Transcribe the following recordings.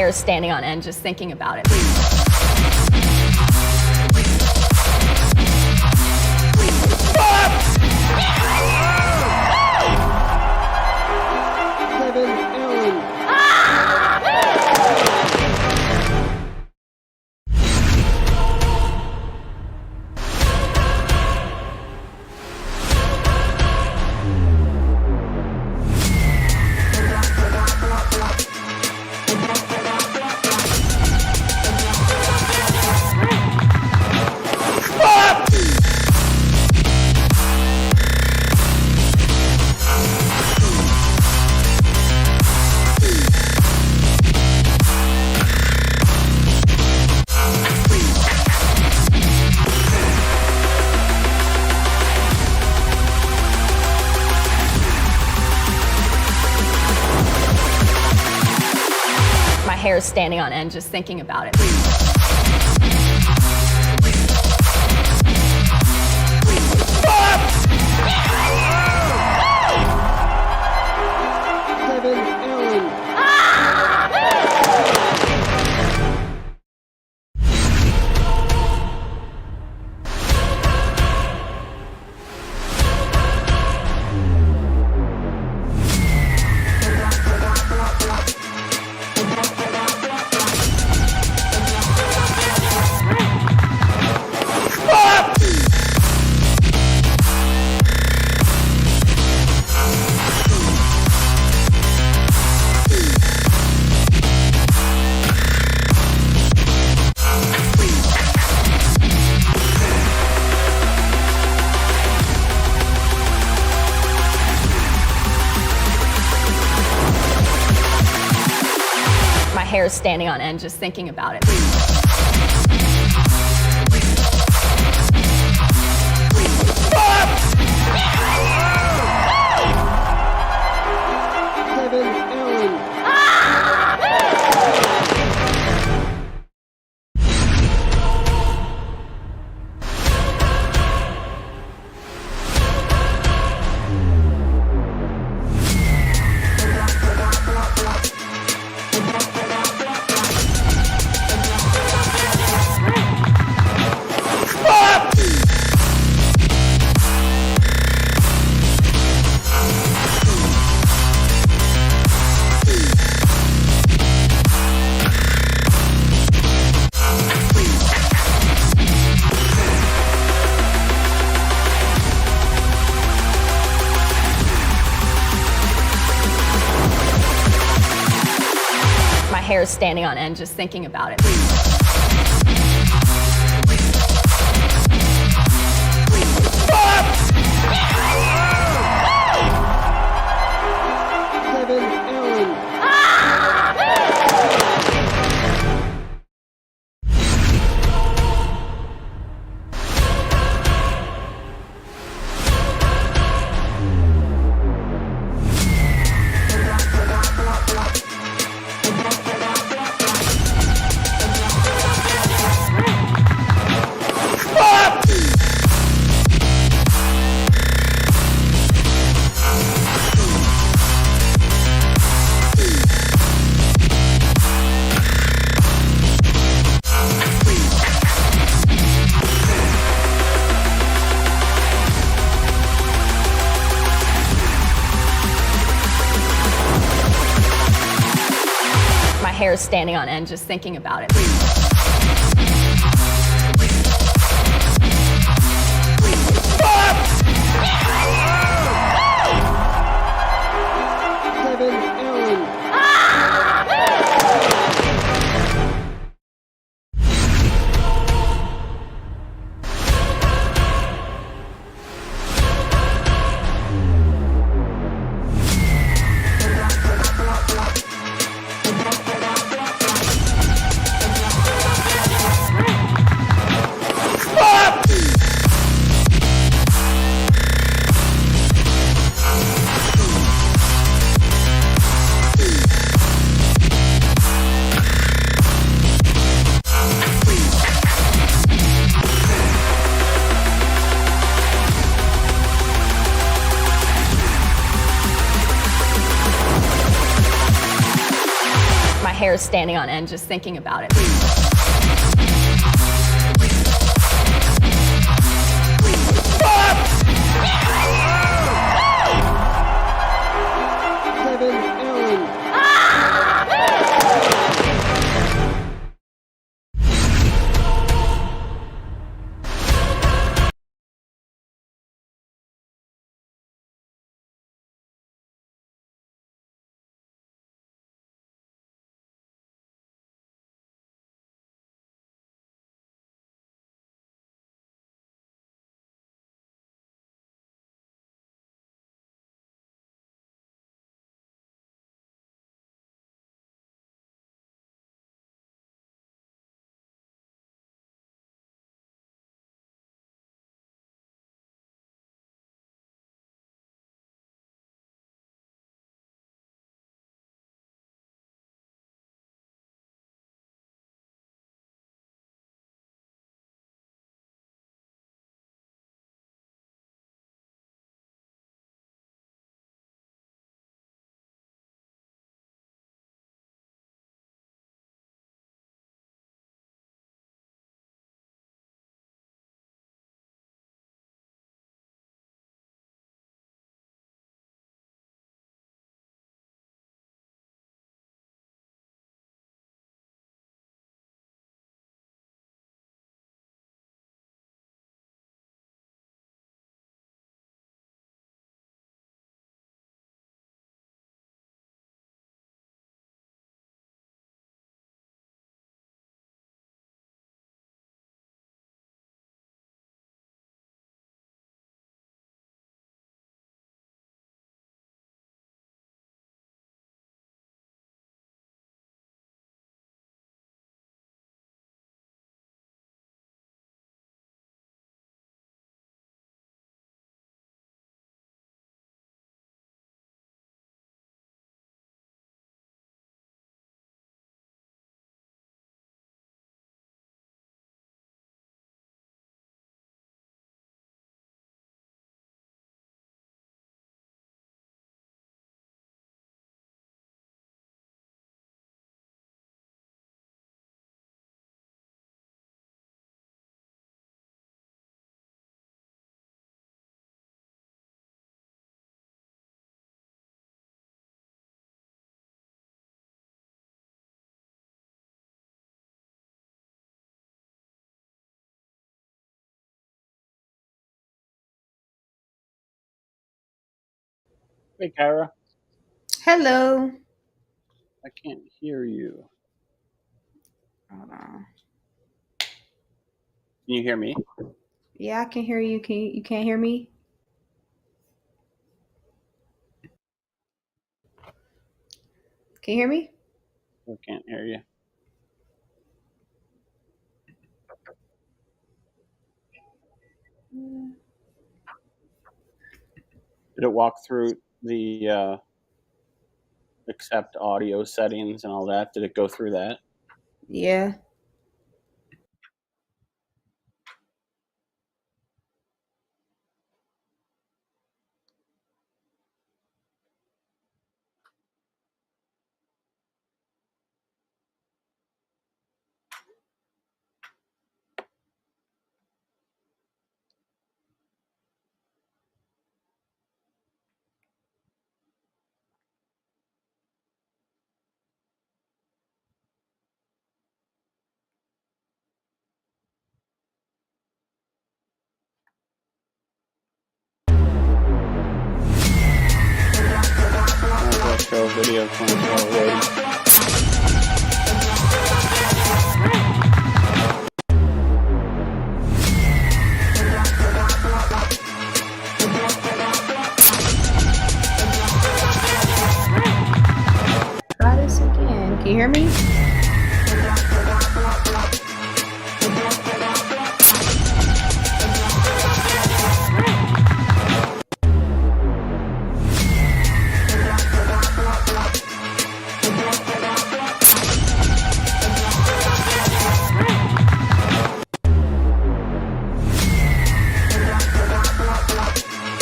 hair is standing on end just thinking about it. Hair is standing on end just thinking about it. Hair is standing on end just thinking about it. Hair is standing on end just thinking about it. Hair is standing on end just thinking about it. hair is standing on end just thinking about it. Devon Allen. Hey, Kyra. Hello. I can't hear you. Hold on. Can you hear me? Yeah, I can hear you. You can't hear me? Can you hear me? I can't hear you. Did it walk through the accept audio settings and all that? Did it go through that? Yeah. I'll show video 24 waiting. Try this again. Can you hear me?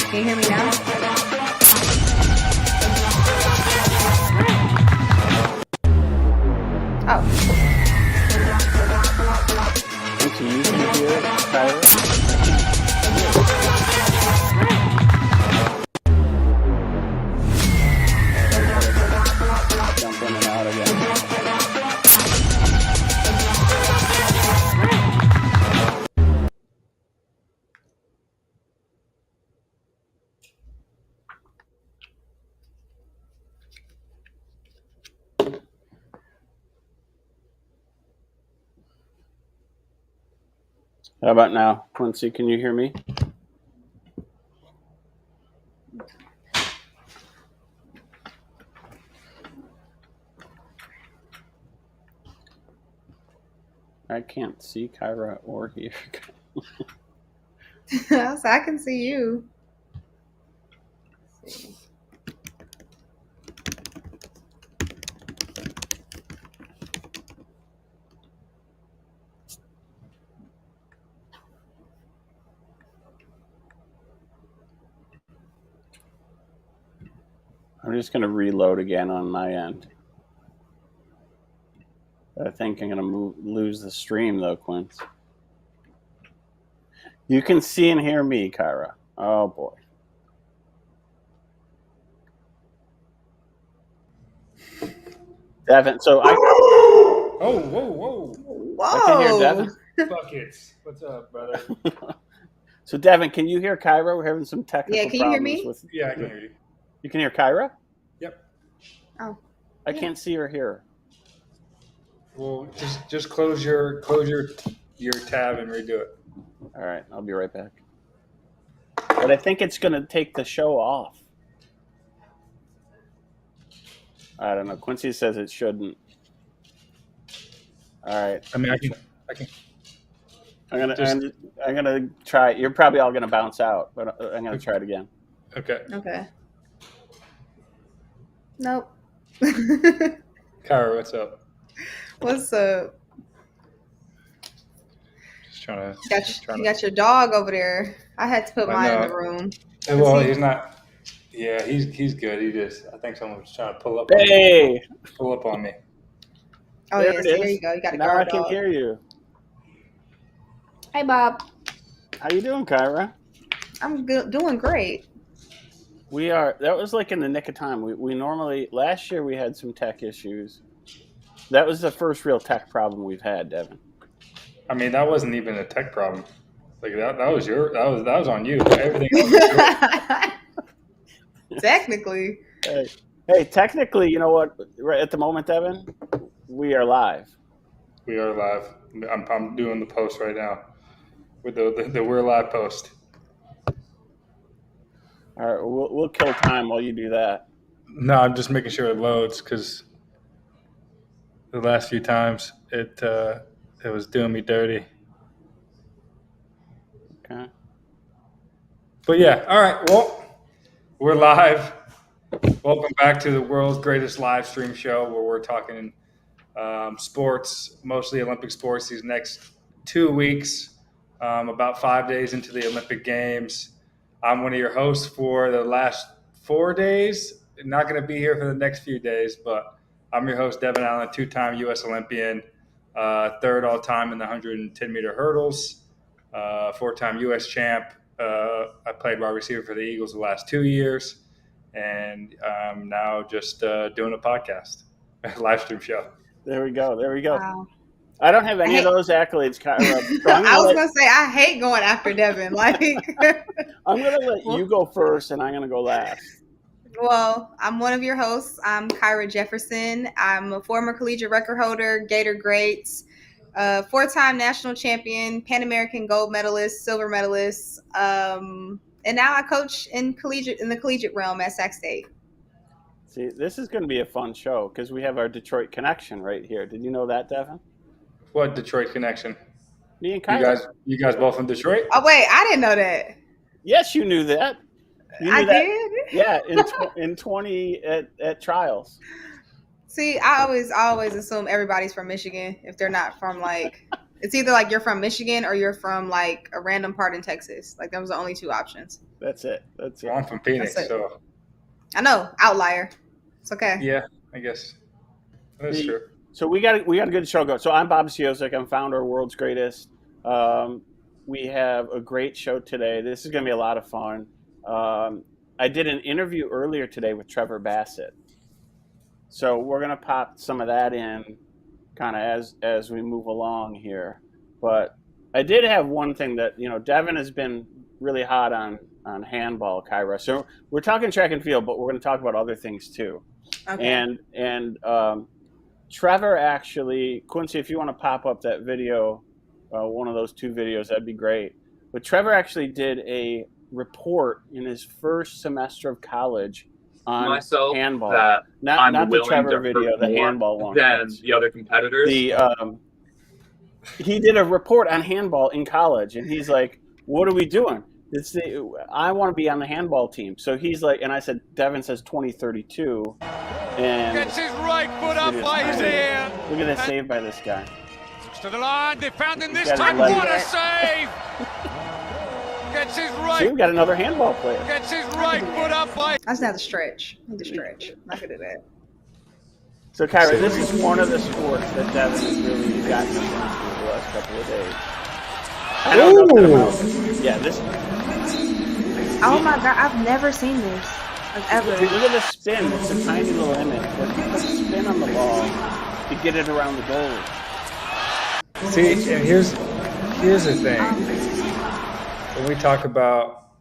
Can you hear me now? Oh. Quincy, you can hear Kyra? Jump in and out again. How about now? Quincy, can you hear me? I can't see Kyra or hear. So I can see you. Let's see. I'm just going to reload again on my end. I think I'm going to lose the stream, though, Quince. You can see and hear me, Kyra. Oh, boy. Devin, so I... Oh, whoa. Whoa. I can hear Devin. Buckets. What's up, brother? So, Devin, can you hear Kyra? We're having some technical Yeah, can you hear problems me? with... Yeah, I can hear you. You can hear Kyra? Yep. Oh. I Yeah. can't see or hear her. Well, just close your tab and redo it. All right, I'll be right back. But I think it's going to take the show off. I don't know. Quincy says it shouldn't. All right. I mean, I can. I'm gonna try. You're probably all gonna bounce out, but I'm gonna try it again. Okay. Okay. Nope. Kyra, what's up? What's up? Just trying to. You got your dog over there. I had to put mine in the room. Well, he's not. Yeah, he's good. I think someone was trying to pull up on me. Oh, There yeah, it so here is. you go. You got a Now I guard can dog. hear you. Hey, Bob. How you doing, Kyra? I'm good, doing great. We are. That was like in the nick of time. We normally last year we had some tech issues. That was the first real tech problem we've had, Devin. I mean, that wasn't even a tech problem. Like that was on you. Everything else was yours. Technically. Hey, technically, you know what? Right at the moment, Devin, we are live. We are live. I'm doing the post right now with the We're Live post. All right, we'll kill time while you do that. No, I'm just making sure it loads because the last few times it was doing me dirty. Okay. But yeah, all right. Well, we're live. Welcome back to the world's greatest live stream show where we're talking sports, mostly Olympic sports, these next 2 weeks, about 5 days into the Olympic Games. I'm one of your hosts for the last 4 days. Not going to be here for the next few days, but I'm your host, Devon Allen, two-time U.S. Olympian, third all-time in the 110-meter hurdles, four-time U.S. champ. I played wide receiver for the Eagles the last 2 years, and I'm now just doing a podcast, live stream show. There we go. Wow. I don't have any of those accolades, Kyra. So I was going to say, I hate going after Devin. Like, I'm going to let you go first, and I'm going to go last. well, I'm one of your hosts. I'm Kyra Jefferson. I'm a former collegiate record holder, Gator Greats, four-time national champion, Pan American gold medalist, silver medalist, and now I coach in the collegiate realm at Sac State. See, this is going to be a fun show because we have our Detroit connection right here. Did you know that, Devin? What Detroit connection? Me and Kyra. You guys both from Detroit? Oh, wait, I didn't know that. Yes, you knew that. You knew I that. did? Yeah, in 20 at trials. See, I always assume everybody's from Michigan if they're not from, like, it's either like you're from Michigan or you're from, like, a random part in Texas. Like, those are the only two options. That's it. Well, I'm from Phoenix, I know, outlier. It's okay. Yeah, I guess that's true. So we got a good show going. So I'm Bob Ciosic. I'm founder of World's Greatest. We have a great show today. This is going to be a lot of fun. I did an interview earlier today with Trevor Bassitt. So we're going to pop some of that in kind of as we move along here. But I did have one thing that, Devon has been really hot on handball, Kyra. So we're talking track and field, but we're going to talk about other things too. Okay. And Trevor actually, Quincy, if you want to pop up that video, one of those two videos, that'd be great. But Trevor actually did a report in his first semester of college on handball. That not the willing Trevor to video, hurt the more handball one. than the other competitors. He did a report on handball in college, and he's like, "What are we doing? I want to be on the handball team." So he's like, and I said, Devon says 2032, and gets his right foot up by his ear. Look at this save by this guy. To the line, defending this got time. his leg. What a save! Gets his See, we right. got another handball player. Gets his right foot up by. I just have to stretch. I need to stretch. I'm not gonna do that. So, Kyra, this is one of the sports that Devon has really gotten us into the last couple of days. I don't know about, yeah, this. Oh my God, I've never seen this. Like, ever. Look at the spin. It's a tiny little image. But the spin on the ball to get it around the goalie. See, and here's the thing. When we talk about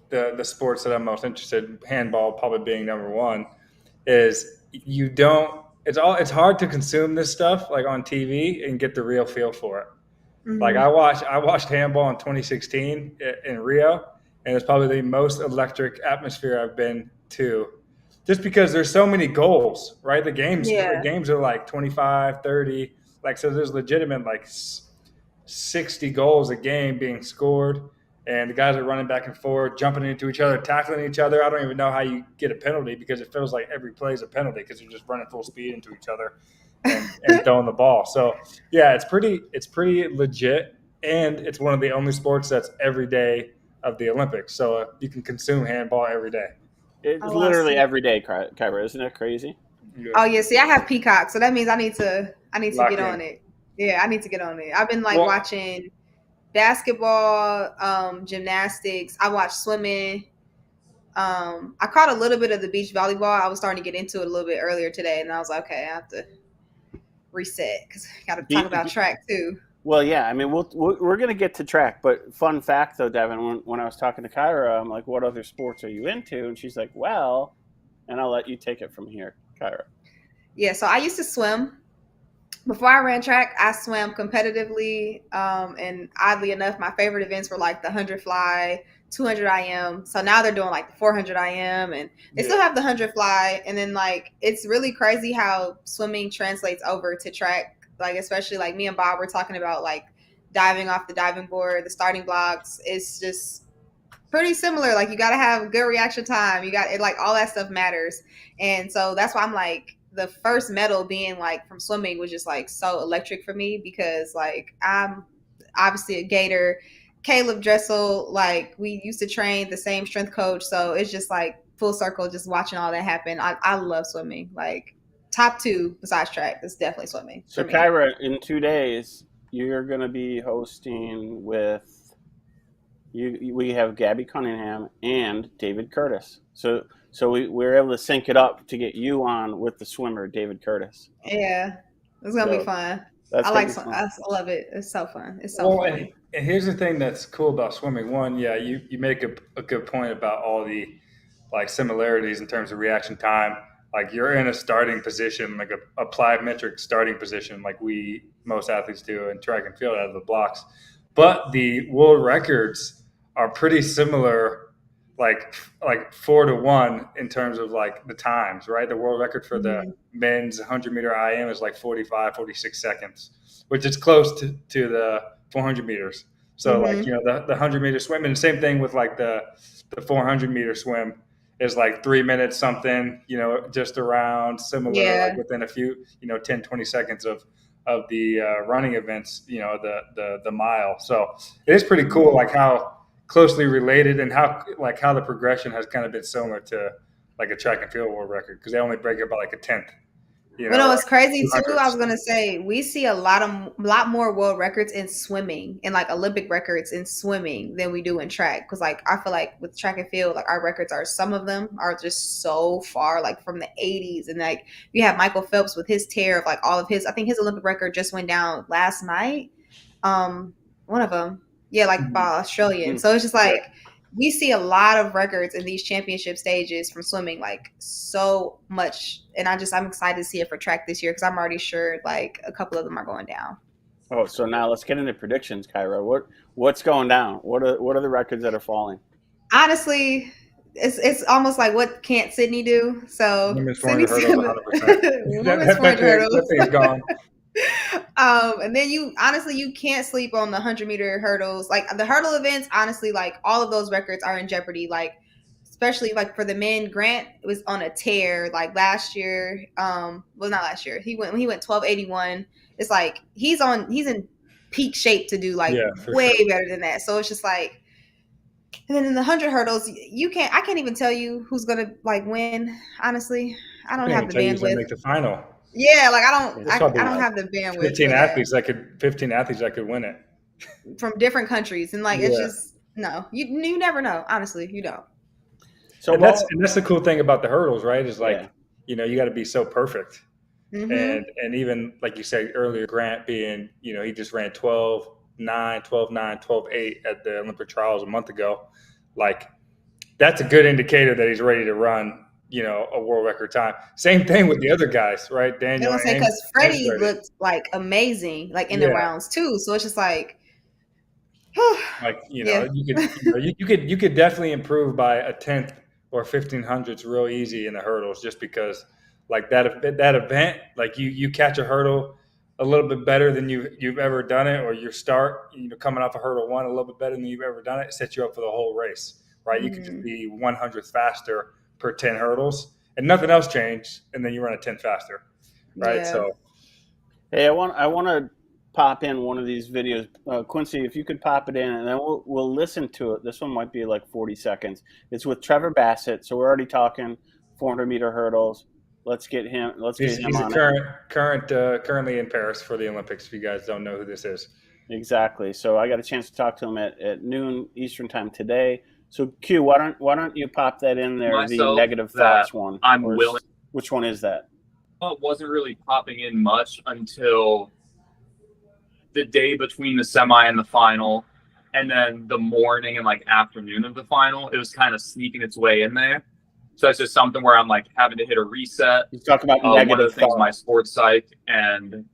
the sports that I'm most interested in, handball probably being number one, is it's hard to consume this stuff like on TV and get the real feel for it. Mm-hmm. Like I watched handball in 2016 in Rio, and it's probably the most electric atmosphere I've been to, just because there's so many goals, right? The games are like 25, 30, like, so there's legitimate like 60 goals a game being scored, and the guys are running back and forth, jumping into each other, tackling each other. I don't even know how you get a penalty, because it feels like every play is a penalty because you're just running full speed into each other and throwing the ball. So yeah, it's pretty legit, and it's one of the only sports that's every day of the Olympics. So you can consume handball every day. It's literally every day, Kyra. Isn't it crazy? Yeah. Oh yeah, see, I have Peacock, so that means I need to get on it. Yeah, I need to get on it. I've been watching basketball, gymnastics. I watched swimming. I caught a little bit of the beach volleyball. I was starting to get into it a little bit earlier today, and I was like, okay, I have to reset because I got to talk about track too. Well, yeah, I mean, we're going to get to track, but fun fact though, Devon, when I was talking to Kyra, I'm like, what other sports are you into? And she's like, well, and I'll let you take it from here, Kyra. Yeah, so I used to swim. Before I ran track, I swam competitively, and oddly enough, my favorite events were like the 100 fly, 200 IM. So now they're doing like the 400 IM, and they still have the 100 fly. And then like, it's really crazy how swimming translates over to track. Like, especially like me and Bob were talking about like diving off the diving board, the starting blocks. It's just pretty similar. Like, you got to have good reaction time. You got it, like all that stuff matters. And so that's why I'm like, the first medal being like from swimming was just like so electric for me, because like I'm obviously a Gator. Caleb Dressel, like we used to train the same strength coach. So it's just like full circle, just watching all that happen. I love swimming. Like top two besides track is definitely swimming. So Kyra, in 2 days, you're going to be hosting with we have Gabby Cunningham and David Curtis. So we're able to sync it up to get you on with the swimmer, David Curtis. Yeah, it's going to be fun. I like swim. I love it. It's so fun. It's so fun. And here's the thing that's cool about swimming. One, yeah, you make a good point about all the like similarities in terms of reaction time. Like you're in a starting position, like a plyometric starting position, like most athletes do in track and field out of the blocks. But the world records are pretty similar, like 4-1 in terms of like the times, right? The world record for the men's 100-meter IM is like 46 seconds, which is close to the 400 meters. So like, the 100-meter swim, and the same thing with like the 400-meter swim is like 3 minutes something, just around similar, like within a few, 10, 20 seconds of the running events, the mile. So it is pretty cool, like how closely related and how the progression has kind of been similar to like a track and field world record, because they only break it by like a tenth. You Well, know, no, like it's crazy too. I 200s. was gonna say we see a lot more world records in swimming and like Olympic records in swimming than we do in track. Because like I feel like with track and field, like our records are some of them are just so far like from the 80s, and like you have Michael Phelps with his tear of like all of his. I think his Olympic record just went down last night. One of them, yeah, like by Australian. So it's just like we see a lot of records in these championship stages from swimming, like so much. And I'm excited to see it for track this year because I'm already sure like a couple of them are going down. Oh, so now let's get into predictions, Kyra. What's going down? What are the records that are falling? Honestly, it's almost like what can't Sydney do? So Women's 400 Sydney's hurdles, gonna 100%. women's 400 hurdles. That thing's gone. And then you can't sleep on the 100-meter hurdles. Like the hurdle events, honestly, like all of those records are in jeopardy. Like especially like for the men, Grant was on a tear like last year. Well, not last year. He went 1281. It's like he's in peak shape to do like way better than that. So it's just like, and then in the 100 hurdles, I can't even tell you who's gonna like win. Honestly, I don't have the bandwidth. Make the final. Yeah, like I don't like have the bandwidth. 15 athletes that could win it from different countries, and like it's just no. You never know. Honestly, you don't. So that's the cool thing about the hurdles, right? Is like you got to be so perfect. And even like you said earlier, Grant being he just ran 12.9, 12.9, 12.8 at the Olympic trials a month ago. Like that's a good indicator that he's ready to run a world record time. Same thing with the other guys, right? Daniel. I was gonna say because Freddie looked like amazing, like in the rounds too. So it's just like, like you could definitely improve by a 10th or 1500ths real easy in the hurdles, just because like that event, like you catch a hurdle a little bit better than you've ever done it, or you start coming off a hurdle one a little bit better than you've ever done it, sets you up for the whole race, right? You could just be 100th faster per 10 hurdles and nothing else changed, and then you run a 10th faster, right? Yeah. So hey, I want to pop in one of these videos, Quincy, if you could pop it in, and then we'll listen to it. This one might be like 40 seconds. It's with Trevor Bassitt, so we're already talking 400-meter hurdles. Let's get him. He's on currently in Paris for the Olympics. If you guys don't know who this is, exactly. So I got a chance to talk to him at noon Eastern time today. So Q, why don't you pop that in there? The negative thoughts one. I'm willing. Which one is that? Well, it wasn't really popping in much until the day between the semi and the final, and then the morning and like afternoon of the final. It was kind of sneaking its way in there. So it's just something where I'm like having to hit a reset. You talk about negative one of the things thoughts. My sports psych and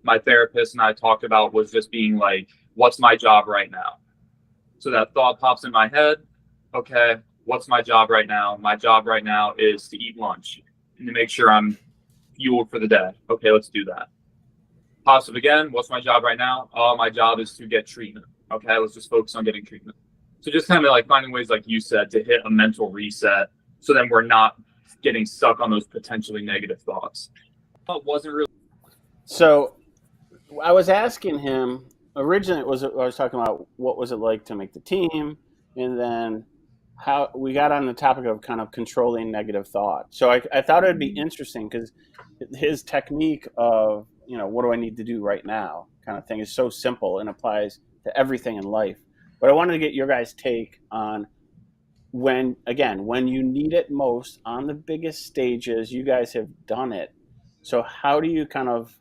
my therapist and I talked about was just being like, what's my job right now? So that thought pops in my head. Okay, what's my job right now? My job right now is to eat lunch and to make sure I'm fueled for the day. Okay, let's do that. Pops up again. What's my job right now? Oh, my job is to get treatment. Okay, let's just focus on getting treatment. So just kind of like finding ways, like you said, to hit a mental reset, so then we're not getting stuck on those potentially negative thoughts. It wasn't really. So I was asking him originally. I was talking about what was it like to make the team, and then how we got on the topic of kind of controlling negative thought. So I thought it'd be interesting because his technique of what do I need to do right now kind of thing is so simple and applies to everything in life. But I wanted to get your guys' take on when you need it most on the biggest stages. You guys have done it. So how do you kind of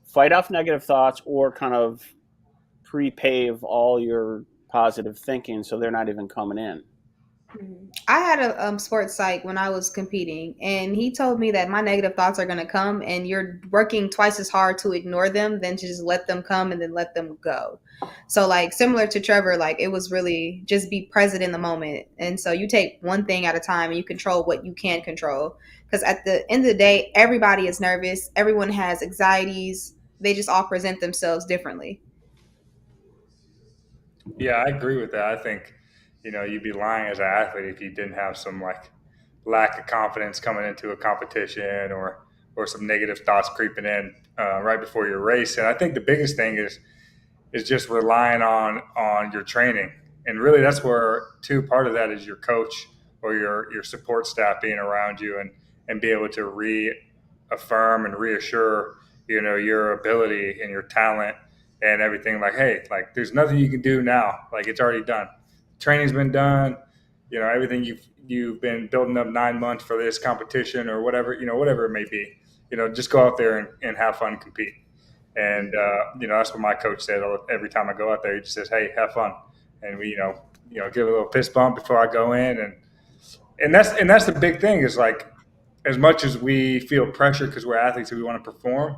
fight off negative thoughts or kind of pre-pave all your positive thinking so they're not even coming in? I had a sports psych when I was competing, and he told me that my negative thoughts are going to come and you're working twice as hard to ignore them than to just let them come and then let them go. So like similar to Trevor, like it was really just be present in the moment. And so you take one thing at a time and you control what you can control. Because at the end of the day, everybody is nervous. Everyone has anxieties. They just all present themselves differently. Yeah, I agree with that. I think you'd be lying as an athlete if you didn't have some like lack of confidence coming into a competition or some negative thoughts creeping in right before your race. And I think the biggest thing is just relying on your training. And really that's where part of that is your coach or your support staff being around you and be able to affirm and reassure, your ability and your talent and everything. Like, hey, like there's nothing you can do now. Like it's already done. Training's been done. Everything you've been building up 9 months for this competition or whatever, whatever it may be. Just go out there and have fun, compete. And that's what my coach said every time I go out there. He just says, "Hey, have fun," and we give a little fist bump before I go in, and that's the big thing is like, as much as we feel pressure because we're athletes and we want to perform,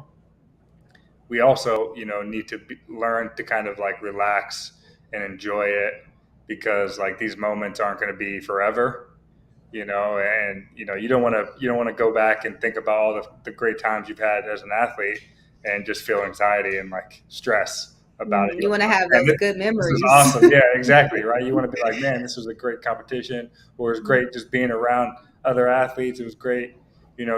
we also need to learn to kind of like relax and enjoy it, because like these moments aren't going to be forever, and you don't want to go back and think about all the great times you've had as an athlete and just feel anxiety and like stress about it. You want to have those good memories. This is awesome. Yeah, exactly. Right. You want to be like, man, this was a great competition, or it's great just being around other athletes. It was great,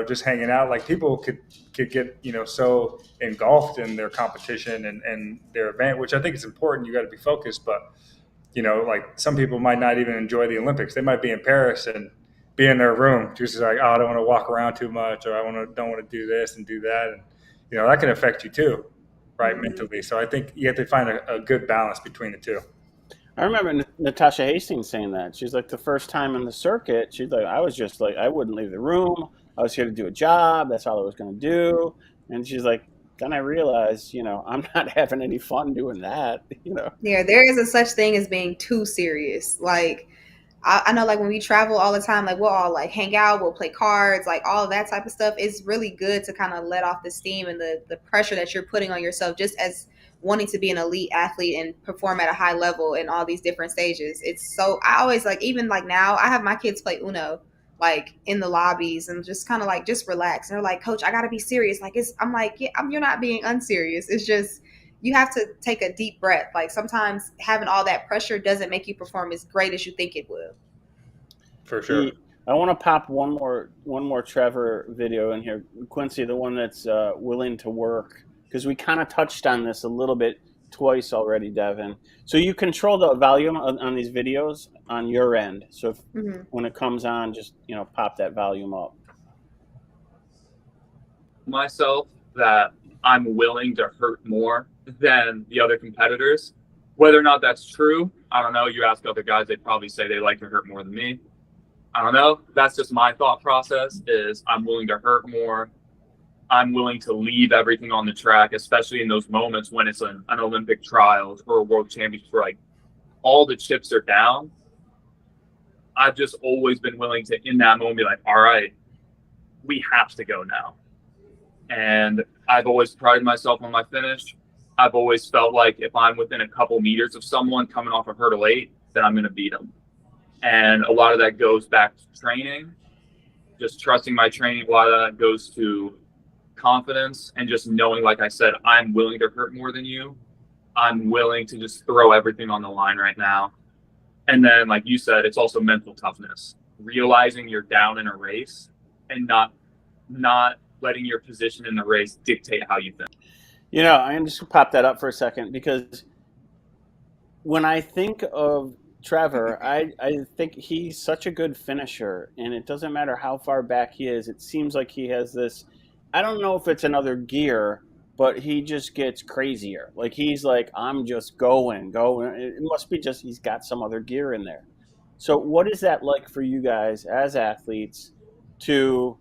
just hanging out. Like people could get, so engulfed in their competition and their event, which I think is important. You got to be focused, but like some people might not even enjoy the Olympics. They might be in Paris and be in their room just like, oh, I don't want to walk around too much, or don't want to do this and do that. And, that can affect you too, right, mentally. So I think you have to find a good balance between the two. I remember Natasha Hastings saying that. She's like, the first time in the circuit, she's like, I was just like, I wouldn't leave the room. I was here to do a job. That's all I was going to do. And she's like, then I realized, I'm not having any fun doing that, Yeah, there is a such thing as being too serious. Like, I know, like, when we travel all the time, like, we'll all, like, hang out, we'll play cards, like, all of that type of stuff. It's really good to kind of let off the steam and the pressure that you're putting on yourself just as wanting to be an elite athlete and perform at a high level in all these different stages. It's so, I always, like, even, like, now, I have my kids play Uno, like, in the lobbies and just kind of, like, just relax. And they're like, Coach, I got to be serious. Like, I'm like, yeah, you're not being unserious. It's just, you have to take a deep breath. Like sometimes having all that pressure doesn't make you perform as great as you think it will. For sure. I want to pop one more Trevor video in here, Quincy, the one that's willing to work, because we kind of touched on this a little bit twice already, Devin. So you control the volume on these videos on your end. So if, when it comes on, just pop that volume up. Myself that I'm willing to hurt more than the other competitors. Whether or not that's true, I don't know. You ask other guys, they'd probably say they like to hurt more than me. I don't know. That's just my thought process is I'm willing to hurt more. I'm willing to leave everything on the track, especially in those moments when it's an Olympic trials or a world championship where like all the chips are down. I've just always been willing to, in that moment, be like, all right, we have to go now. And I've always prided myself on my finish. I've always felt like if I'm within a couple meters of someone coming off a hurdle 8, then I'm going to beat them. And a lot of that goes back to training, just trusting my training. A lot of that goes to confidence and just knowing, like I said, I'm willing to hurt more than you. I'm willing to just throw everything on the line right now. And then, like you said, it's also mental toughness, realizing you're down in a race and not letting your position in the race dictate how you think. I'm just going to pop that up for a second, because when I think of Trevor, I think he's such a good finisher, and it doesn't matter how far back he is. It seems like he has this, I don't know if it's another gear, but he just gets crazier. Like he's like, I'm just going. It must be just he's got some other gear in there. So what is that like for you guys as athletes to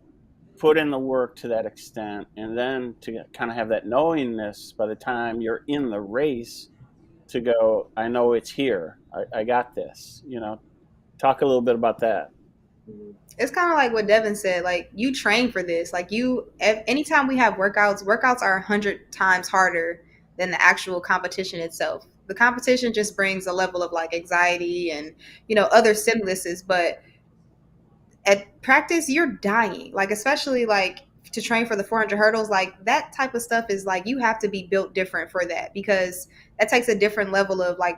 put in the work to that extent, and then to kind of have that knowingness by the time you're in the race to go, I know it's here. I got this, talk a little bit about that. It's kind of like what Devin said, like you train for this, like anytime we have workouts are 100 times harder than the actual competition itself. The competition just brings a level of like anxiety and, other stimuluses, but at practice, you're dying. Like, especially like to train for the 400 hurdles, like that type of stuff is like, you have to be built different for that, because that takes a different level of like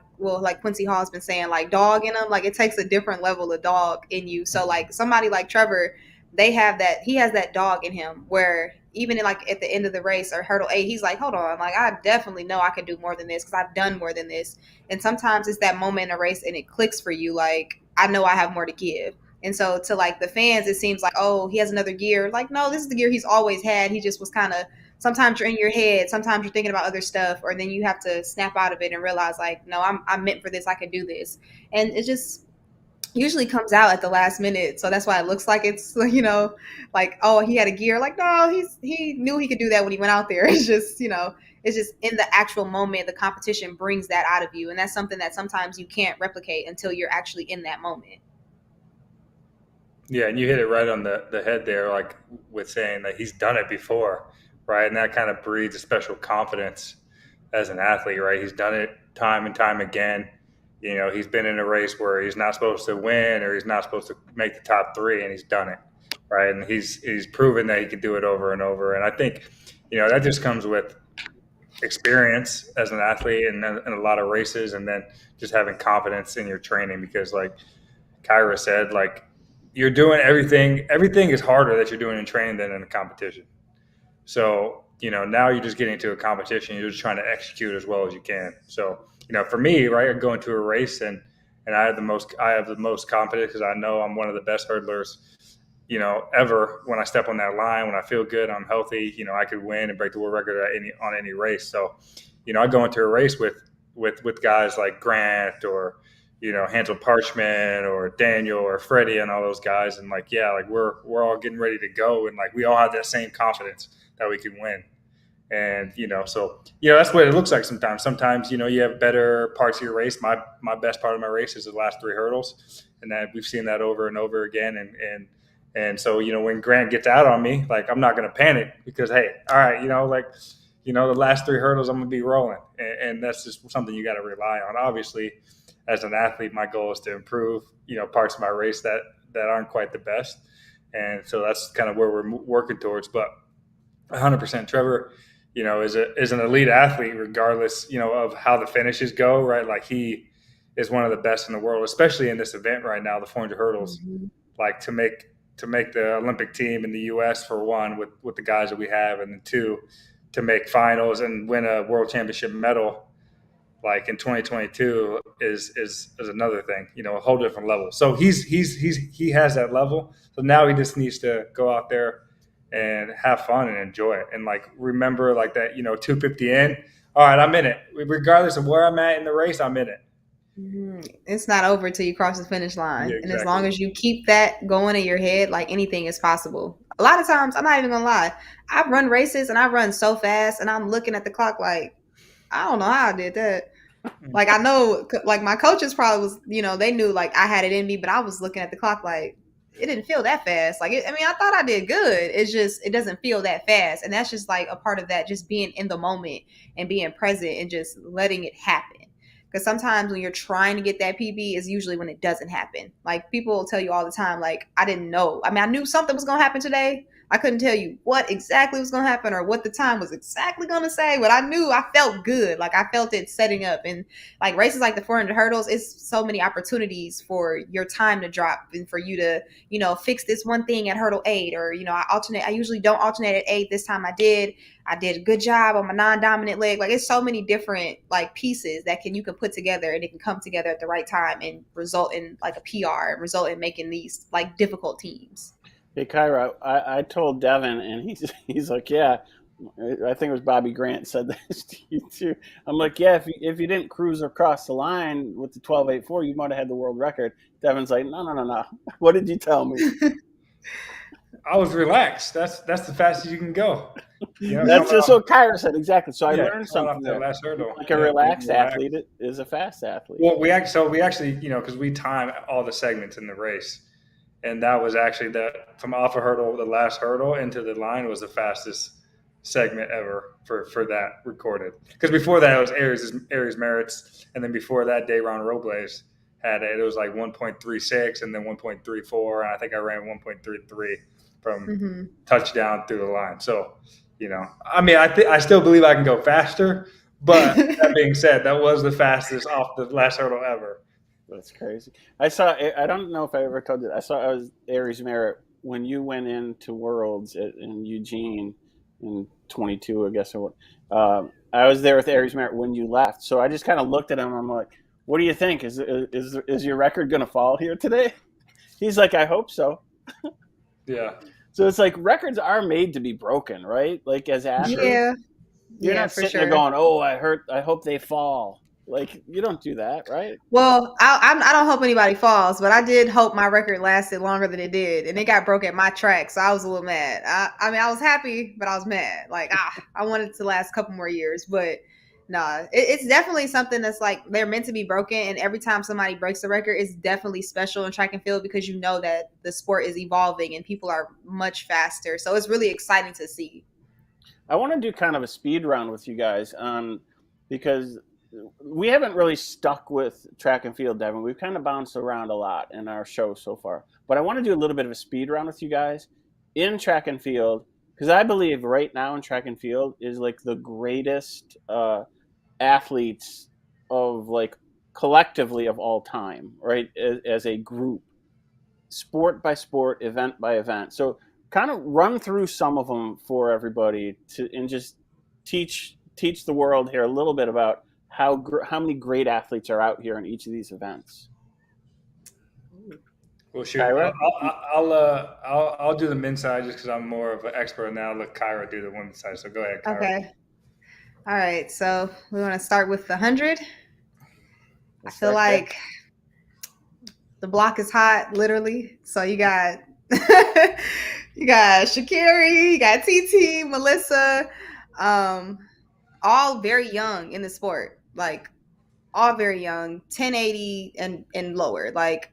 Quincy Hall has been saying, like dog in them. Like it takes a different level of dog in you. So like somebody like Trevor, he has that dog in him where even at the end of the race or hurdle 8, he's like, hold on, like I definitely know I can do more than this because I've done more than this. And sometimes it's that moment in a race and it clicks for you. Like, I know I have more to give. And so to like the fans, it seems like, oh, he has another gear. Like, no, this is the gear he's always had. He just was kind of, sometimes you're in your head, sometimes you're thinking about other stuff, or then you have to snap out of it and realize like, no, I'm meant for this. I can do this. And it just usually comes out at the last minute. So that's why it looks like it's, you know, like, oh, he had a gear. Like, no, he knew he could do that when he went out there. It's just, you know, it's just in the actual moment, the competition brings that out of you. And that's something that sometimes you can't replicate until you're actually in that moment. Yeah, and you hit it right on the head there, like with saying that he's done it before, right? And that kind of breeds a special confidence as an athlete, right? He's done it time and time again. You know, he's been in a race where he's not supposed to win or he's not supposed to make the top three, and he's done it, right? And he's proven that he can do it over and over. And I think, you know, that just comes with experience as an athlete and a lot of races, and then just having confidence in your training because, like Kyra said, like, you're doing everything is harder that you're doing in training than in a competition. So, you know, now you're just getting to a competition, you're just trying to execute as well as you can. So, you know, for me, right, I go into a race and I have the most confidence because I know I'm one of the best hurdlers, you know, ever. When I step on that line, when I feel good, I'm healthy, you know, I could win and break the world record on any race. So, you know, I go into a race with guys like Grant or, you know, Hansel Parchment or Daniel or Freddie and all those guys. And like, yeah, like we're all getting ready to go. And like, we all have that same confidence that we can win. And, you know, so, you know, that's what it looks like sometimes. Sometimes, you know, you have better parts of your race. My best part of my race is the last three hurdles. And that we've seen that over and over again. And so, you know, when Grant gets out on me, like, I'm not going to panic because, hey, all right, you know, like, you know, the last three hurdles, I'm going to be rolling. And that's just something you got to rely on. Obviously, as an athlete, my goal is to improve, you know, parts of my race that aren't quite the best. And so that's kind of where we're working towards. But 100%, Trevor, you know, is an elite athlete, regardless, you know, of how the finishes go, right? Like, he is one of the best in the world, especially in this event right now, the 400 hurdles. Mm-hmm. Like, to make the Olympic team in the U.S. for one, with the guys that we have, and then two, to make finals and win a world championship medal, like in 2022, is another thing, you know, a whole different level. So he has that level. So now he just needs to go out there and have fun and enjoy it. And like, remember like that, you know, 250 in, all right, I'm in it. Regardless of where I'm at in the race, I'm in it. Mm-hmm. It's not over till you cross the finish line. Yeah, exactly. And as long as you keep that going in your head, like, anything is possible. A lot of times, I'm not even gonna lie, I run races and I run so fast and I'm looking at the clock like, I don't know how I did that. Like, I know, like, my coaches probably was, you know, they knew like I had it in me, but I was looking at the clock like, it didn't feel that fast. Like, I mean, I thought I did good. It's just, it doesn't feel that fast. And that's just like a part of that, just being in the moment and being present and just letting it happen. Because sometimes when you're trying to get that PB is usually when it doesn't happen. Like, people will tell you all the time, like, I didn't know. I mean, I knew something was going to happen today. I couldn't tell you what exactly was going to happen or what the time was exactly going to say, but I knew I felt good. Like, I felt it setting up. And like, races like the 400 hurdles, it's so many opportunities for your time to drop and for you to, you know, fix this one thing at hurdle 8, or, you know, I usually don't alternate at 8. This time I did a good job on my non-dominant leg. Like, it's so many different like pieces that you can put together, and it can come together at the right time and result in like a PR and result in making these like difficult teams. Hey, Kyra, I told Devon, and he's like, yeah, I think it was Bobby Grant said this to you too. I'm like, yeah, if you didn't cruise across the line with the 12.84, you might have had the world record. Devon's like, no. What did you tell me? I was relaxed. That's the fastest you can go. You know, that's just what Kyra said, exactly. So I learned something there. Last hurdle. Like, a relaxed athlete is a fast athlete. Well, we actually, you know, because we time all the segments in the race. And that was actually from off a hurdle, the last hurdle into the line was the fastest segment ever for that recorded. Because before that, it was Aries Merritt's. And then before that, Dayron Robles had it. It was like 1.36 and then 1.34. And I think I ran 1.33 from touchdown through the line. So, you know, I mean, I still believe I can go faster. But that being said, that was the fastest off the last hurdle ever. That's crazy. I don't know if I ever told you. I was Aries Merritt when you went into Worlds in Eugene in 22, I guess. I was there with Aries Merritt when you left. So I just kind of looked at him. I'm like, what do you think? Is your record going to fall here today? He's like, I hope so. Yeah. So it's like records are made to be broken, right? Like as athletes, Yeah. you're Yeah, not for sitting sure. there going, "Oh, I hope they fall." Like you don't do that, right? Well, I don't hope anybody falls, but I did hope my record lasted longer than it did, and it got broke at my track, so I was a little mad. I mean, I was happy, but I was mad. Like, I wanted it to last a couple more years, but nah, it's definitely something that's like they're meant to be broken, and every time somebody breaks the record, it's definitely special in track and field because you know that the sport is evolving and people are much faster, so it's really exciting to see. I want to do kind of a speed round with you guys, because we haven't really stuck with track and field, Devin. We've kind of bounced around a lot in our show so far. But I want to do a little bit of a speed round with you guys in track and field, because I believe right now in track and field is like the greatest athletes of like collectively of all time, right? As a group, sport by sport, event by event. So kind of run through some of them for everybody and just teach the world here a little bit about how many great athletes are out here in each of these events. Well, shoot, Kyra? I'll do the men's side just because I'm more of an expert, and then I'll let Kyra do the women's side. So go ahead, Kyra. Okay. All right, so we want to start with the 100. I feel like the block is hot, literally. So you got you got Sha'Carri, you got TT, Melissa, all very young in the sport, like all very young, 1080 and lower, like.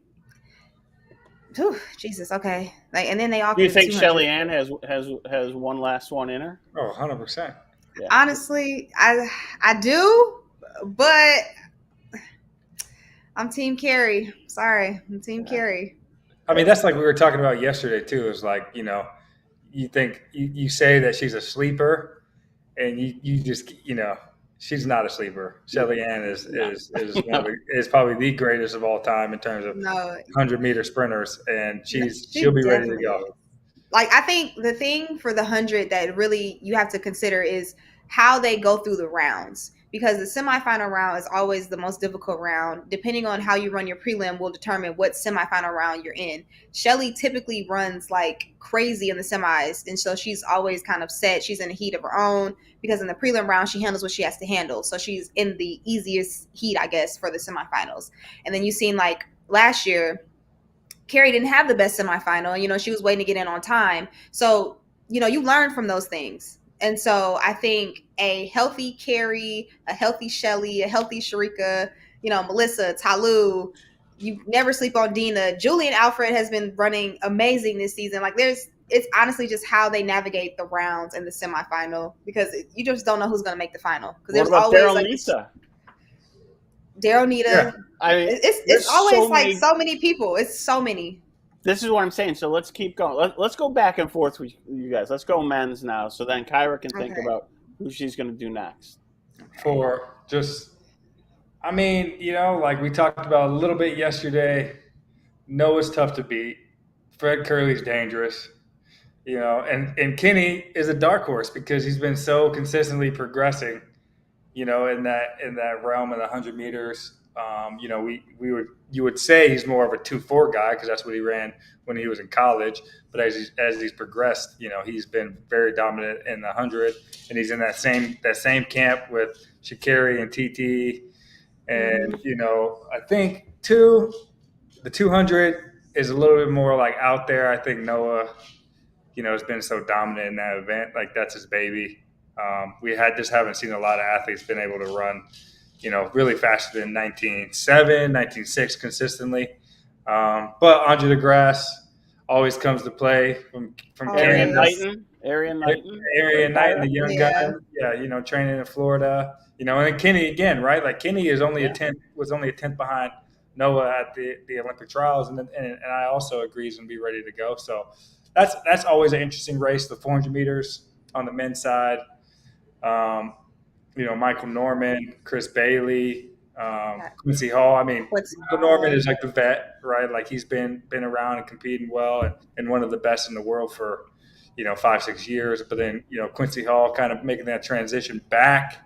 Whew, Jesus, okay. Like, and then they all. Do you think Shelly Ann has one last one in her? Oh, 100%. Yeah. Honestly, I do, but I'm Team Carey. Sorry, I'm Team Carey. I mean, that's like we were talking about yesterday too. Is like, you know, you think you say that she's a sleeper, and you just, you know, she's not a sleeper. Shelly Ann is probably the greatest of all time in terms of 100-meter sprinters, and she'll be ready to go. Like, I think the thing for the 100 that really you have to consider is how they go through the rounds, because the semifinal round is always the most difficult round. Depending on how you run your prelim will determine what semifinal round you're in. Shelly typically runs like crazy in the semis, and so she's always kind of set. She's in a heat of her own, because in the prelim round she handles what she has to handle. So she's in the easiest heat, I guess, for the semifinals. And then you've seen like last year, Carey didn't have the best semifinal. You know, she was waiting to get in on time. So, you know, you learn from those things. And so I think a healthy Carey, a healthy Shelly, a healthy Sharika, you know, Melissa, Talu, you never sleep on Dina. Julian Alfred has been running amazing this season. Like, it's honestly just how they navigate the rounds in the semifinal, because you just don't know who's going to make the final. Because there's always Daryl like Nita? Daryl Nita. Yeah. I mean, it's always so many people. It's so many. This is what I'm saying. So let's keep going. Let's go back and forth with you guys. Let's go men's now. So then Kyra can think about who she's going to do next. For just, I mean, you know, like we talked about a little bit yesterday, Noah's tough to beat. Fred Curley's dangerous. You know, and Kenny is a dark horse because he's been so consistently progressing, you know, in that realm of the 100 meters. You know, you would say he's more of a 2.4 guy because that's what he ran when he was in college. But as he's progressed, you know, he's been very dominant in the 100, and he's in that same camp with Sha'Carri and TT. And you know, I think the 200 is a little bit more like out there. I think Noah, you know, has been so dominant in that event. Like, that's his baby. We haven't seen a lot of athletes been able to run, you know, really faster than 19.7, 19.6 consistently. But Andre DeGrasse always comes to play from Arian Canada. Arian Knighton, the young guy. Yeah, you know, training in Florida. You know, and then Kenny again, right? Like, Kenny is only a 10th behind Noah at the Olympic trials, and I also agree he's going to be ready to go. So that's always an interesting race. The 400 meters on the men's side. You know, Michael Norman, Chris Bailey, Quincy Hall. I mean, Michael Norman is like the vet, right? Like, he's been around and competing well and one of the best in the world for, you know, 5-6 years. But then, you know, Quincy Hall kind of making that transition back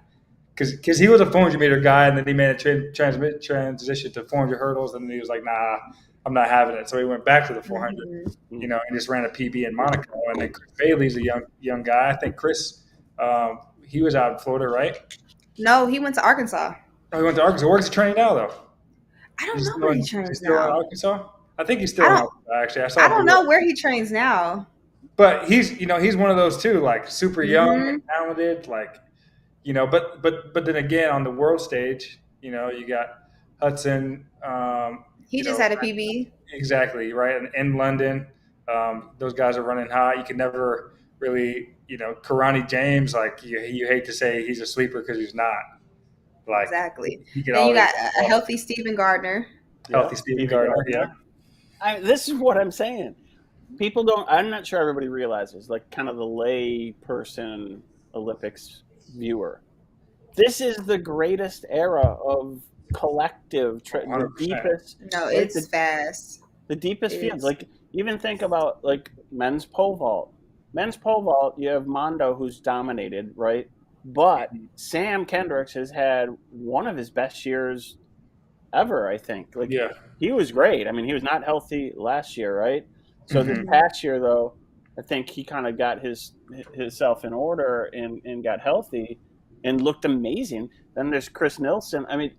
because he was a 400 meter guy, and then he made a transition to 400 hurdles, and then he was like, nah, I'm not having it. So he went back to the 400, Mm-hmm. and just ran a PB in Monaco. And then Chris Bailey's a young guy. I think Chris, he was out in Florida, right? No, he went to Arkansas. Oh, he went to Arkansas. Where's he training now, though? I don't He's know where he he's trains still in now. Arkansas? I think he's still in Arkansas, actually. I saw I a don't video. know where he trains now. But he's one of those too, like super young Mhm. and talented, like but then again on the world stage, you got Hudson. He just had a PB. Exactly right, and in London, those guys are running hot. You can never really, Karani James, like you hate to say he's a sleeper because he's not. Like Exactly. he can Then you always got a healthy Stephen Gardner. healthy Stephen Gardner. Yeah. This is what I'm saying. People don't. I'm not sure everybody realizes, like, kind of the lay person Olympics viewer. This is the greatest era of collective, the 100%. deepest. No, Right, it's fast. The deepest It fields. is. Like, even think about like men's pole vault. Men's pole vault, you have Mondo, who's dominated, right? But Sam Kendricks has had one of his best years ever, I think. Like, Yeah. he was great. I mean, he was not healthy last year, right? So this Mhm. past year, though, I think he kind of got himself in order and got healthy and looked amazing. Then there's Chris Nilsson. I mean,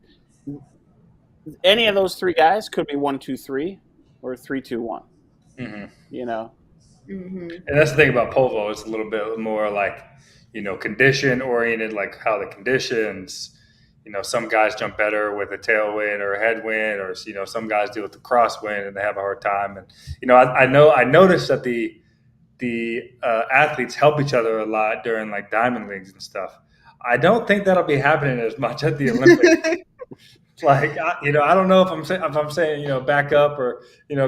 any of those three guys could be 1-2-3 or 3-2-1. Mhm. Mm-hmm. And that's the thing about pole vault. It's a little bit more like, condition oriented, like how the conditions, some guys jump better with a tailwind or a headwind, or, some guys deal with the crosswind and they have a hard time. And, I noticed that the athletes help each other a lot during like diamond leagues and stuff. I don't think that'll be happening as much at the Olympics. Like, I don't know if I'm saying, back up or,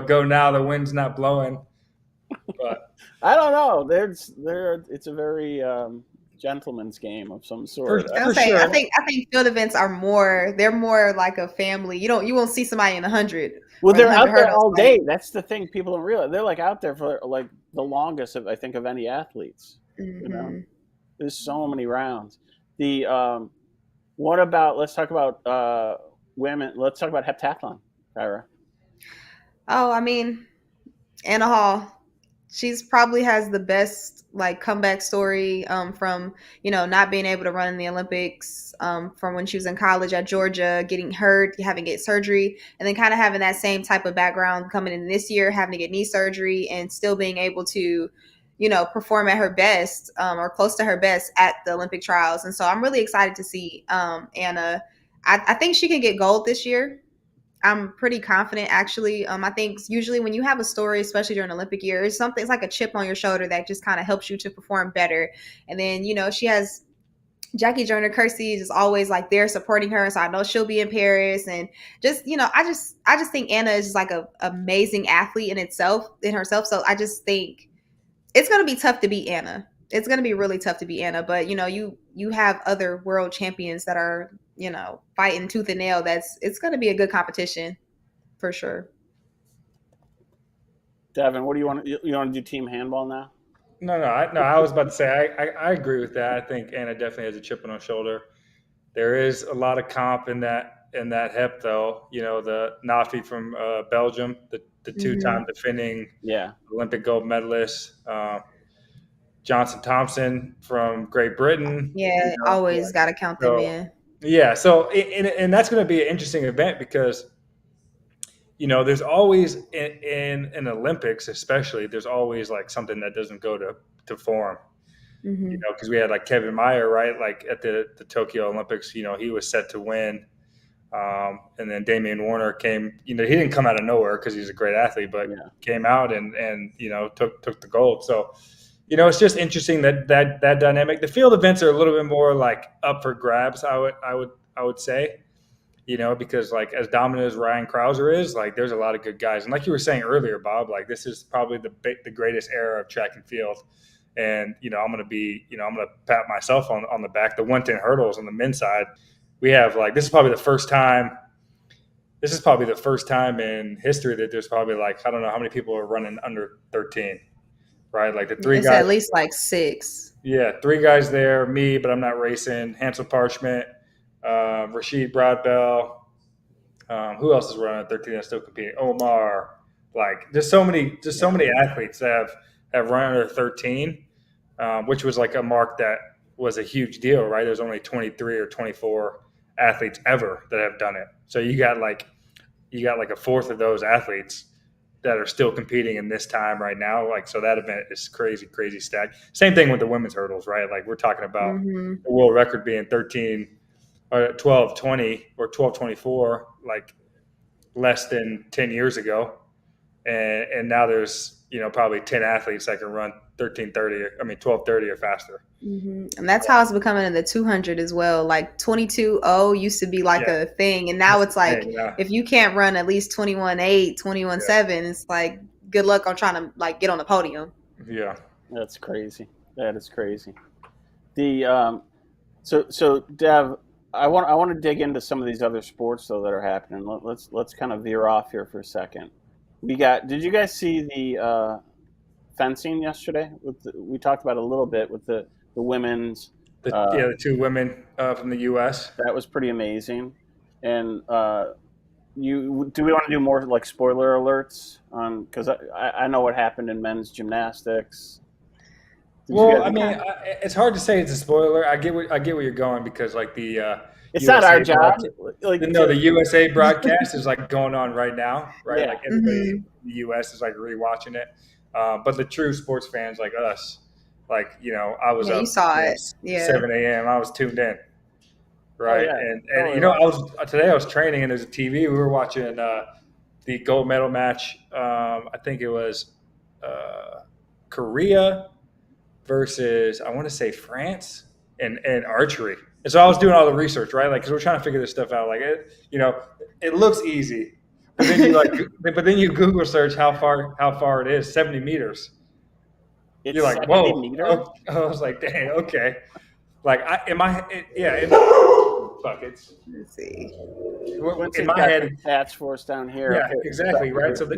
go now, the wind's not blowing. But I don't know. It's a very gentleman's game of some sort. I think field events are they're more like a family. You won't see somebody in 100. Well, they're out there hurdles, all like- day. That's the thing people don't realize. They're like out there for like the longest of any athletes. Mhm. There's so many rounds. What about? Let's talk about women. Let's talk about heptathlon, Kyra. Oh, I mean, Anna Hall. She's probably has the best like comeback story from not being able to run in the Olympics from when she was in college at Georgia, getting hurt, having to get surgery, and then kind of having that same type of background coming in this year, having to get knee surgery, and still being able to perform at her best or close to her best at the Olympic trials. And so I'm really excited to see Anna. I think she can get gold this year. I'm pretty confident, actually. I think usually when you have a story, especially during Olympic year, it's like a chip on your shoulder that just kind of helps you to perform better. And then, she has Jackie Joyner-Kersee is always like there supporting her. So I know she'll be in Paris. And just, I just think Anna is just like a amazing athlete in herself. So I just think it's going to be tough to beat Anna. It's going to be really tough to beat Anna. But, you have other world champions that are, fighting tooth and nail. It's going to be a good competition for sure. Devin, what do you want? You want to do team handball now? No. I was about to say I agree with that. I think Anna definitely has a chip on her shoulder. There is a lot of comp in that hep, though. The Nafi from Belgium, the two-time defending Olympic gold medalist. Johnson Thompson from Great Britain. Yeah, always got to count them in. Yeah, so and that's going to be an interesting event because, there's always in Olympics, especially, there's always like something that doesn't go to form. Mm-hmm. Because we had like Kevin Meyer, right? Like at the Tokyo Olympics, he was set to win. And then Damian Warner came, he didn't come out of nowhere because he's a great athlete, but came out and took the gold. So, it's just interesting that dynamic. The field events are a little bit more like up for grabs. I would say, because like as dominant as Ryan Krauser is, like there's a lot of good guys. And like you were saying earlier, Bob, like this is probably the greatest era of track and field. And, I'm going to pat myself on the back. The 110 hurdles on the men's side, we have like, this is probably the first time in history that there's probably like, I don't know how many people are running under 13. Right, like the three it's guys. At least like 6. Yeah, 3 guys there. Me, but I'm not racing. Hansel Parchment, Rashid Broadbell, Who else is running at 13 that's still competing? Omar. Like, there's so many athletes that have run under 13, which was like a mark that was a huge deal, right? There's only 23 or 24 athletes ever that have done it. So you got like a fourth of those athletes that are still competing in this time right now. Like, so that event is crazy stack. Same thing with the women's hurdles, right? Like, we're talking about the world record being 13 or 12:20 or 12:24, like less than 10 years ago. And now there's, probably 10 athletes that can run 12:30 or faster. And that's how it's becoming in the 200 as well. Like 22:0 used to be like a thing, and now it's like if you can't run at least 21:8, 21:7, it's like good luck on trying to like get on the podium. Yeah, that's crazy. That is crazy. The so Dev, I want to dig into some of these other sports though that are happening. Let's kind of veer off here for a second. Did you guys see the fencing yesterday? We talked about it a little bit with the women's. The two women from the U.S. That was pretty amazing. And do we want to do more like spoiler alerts on? Because I know what happened in men's gymnastics. It's hard to say it's a spoiler. I get where you're going because like the it's USA not our job. The USA broadcast is like going on right now, right? Yeah. Like everybody in the US is like rewatching it. But the true sports fans like us, like I was up. You saw it. 7 a.m. I was tuned in, right? Oh, yeah. And I was training and there's a TV. We were watching the gold medal match. I think it was Korea versus I want to say France and archery. And so I was doing all the research, right? Like, because we're trying to figure this stuff out. Like, it looks easy, but then you Google search how far it is. 70 meters. You're like, whoa. Meters? I was like, dang, okay. Like, buckets. Let's see. In my head, stats for us down here. Yeah, exactly, right. So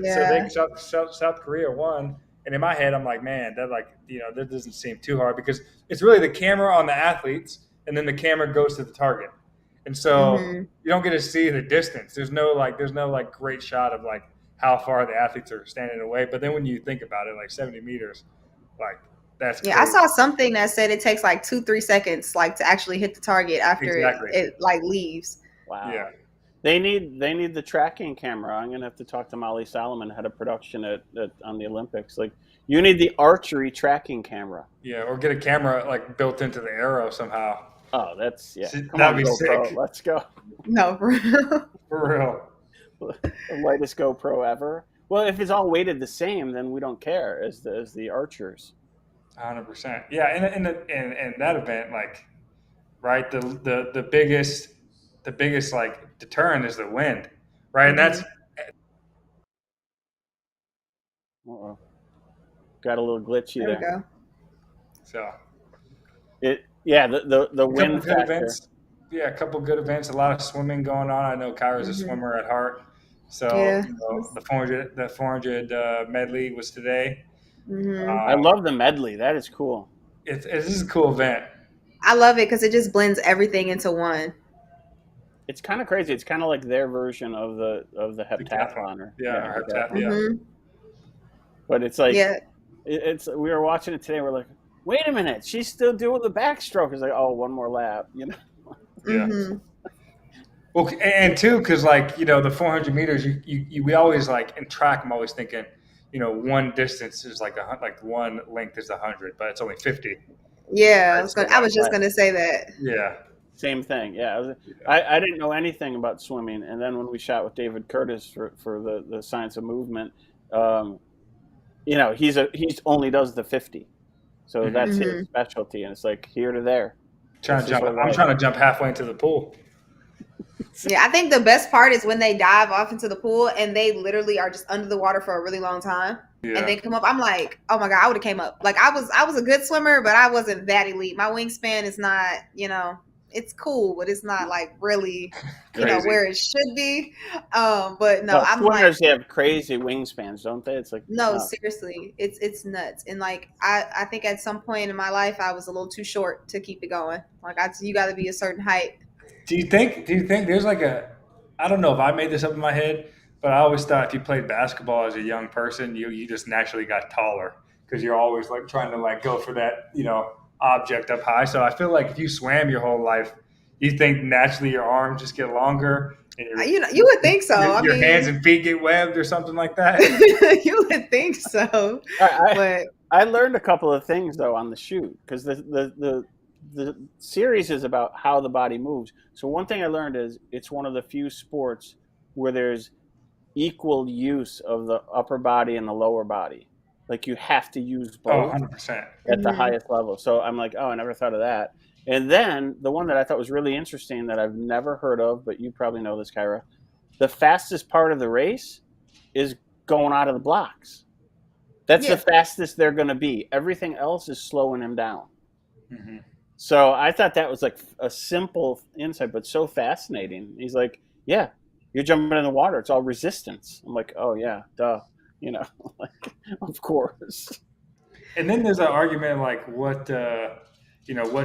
South Korea won. And in my head, I'm like, man, that doesn't seem too hard because it's really the camera on the athletes, and then the camera goes to the target, and so you don't get to see the distance. There's no great shot of like how far the athletes are standing away. But then when you think about it, like 70 meters, like that's crazy. I saw something that said it takes like 2-3 seconds, like to actually hit the target after it like leaves. Wow. Yeah. They need the tracking camera. I'm gonna have to talk to Molly Solomon, head of production on the Olympics. Like, you need the archery tracking camera. Yeah, or get a camera like built into the arrow somehow. Oh, that's That'd be GoPro. sick. Let's go. No, for real. For real. The lightest GoPro ever. Well, if it's all weighted the same, then we don't care as the archers. 100%. Yeah, and that event, like, right, the biggest like deterrent is the wind, right? And that's got a little glitchy there. We go. So the wind factor. Events. Yeah, a couple good events. A lot of swimming going on. I know Kyra's a swimmer at heart, so the 400 medley was today. I love the medley. That is cool. This is a cool event. I love it because it just blends everything into one. It's kind of crazy. It's kind of like their version of the heptathlon. Yeah. But it's like we were watching it today. We're like, wait a minute, she's still doing the backstroke. It's like, oh, one more lap, Yeah. Well, and too, because like the 400 meters, we always like in track. I'm always thinking, one distance is like one length is 100, but it's only 50. Yeah, I was just gonna say that. Yeah. Same thing. Yeah, I didn't know anything about swimming, and then when we shot with David Curtis for the Science of Movement, he's only does the 50, so that's his specialty, and it's like here to there. I'm trying to jump halfway into the pool. Yeah, I think the best part is when they dive off into the pool and they literally are just under the water for a really long time, and they come up. I'm like, oh my god, I would have came up. Like I was a good swimmer, but I wasn't that elite. My wingspan is not, it's cool, but it's not like really, where it should be. But no, I'm swimmers have crazy wingspans, don't they? It's like seriously, it's nuts. And like I think at some point in my life I was a little too short to keep it going. Like you got to be a certain height. Do you think there's like a I don't know if I made this up in my head, but I always thought if you played basketball as a young person, you just naturally got taller because you're always like trying to like go for that, object up high. So I feel like if you swam your whole life, you think naturally your arms just get longer and You would think so. your hands and feet get webbed or something like that. You would think so. But I learned a couple of things though on the shoot because the series is about how the body moves. So one thing I learned is it's one of the few sports where there's equal use of the upper body and the lower body. Like you have to use both 100%. at the highest level. So I'm like, oh, I never thought of that. And then the one that I thought was really interesting that I've never heard of, but you probably know this, Kyra, the fastest part of the race is going out of the blocks. That's the fastest they're going to be. Everything else is slowing him down. Mm-hmm. So I thought that was like a simple insight, but so fascinating. He's like, yeah, you're jumping in the water. It's all resistance. I'm like, oh, yeah, duh. Like, of course. And then there's an argument like what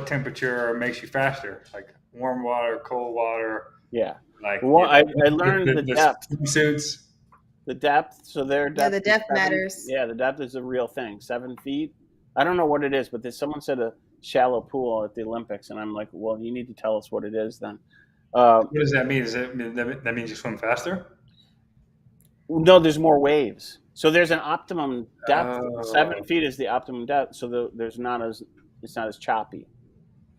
temperature makes you faster? Like warm water, cold water. Yeah. Like I learned the depth. Suits. The depth. So their depth. the depth matters. Yeah, the depth is a real thing. 7 feet. I don't know what it is, but someone said a shallow pool at the Olympics, and I'm like, well, you need to tell us what it is then. What does that mean? That means you swim faster? No, there's more waves. So there's an optimum depth. 7 feet is the optimum depth. So it's not as choppy.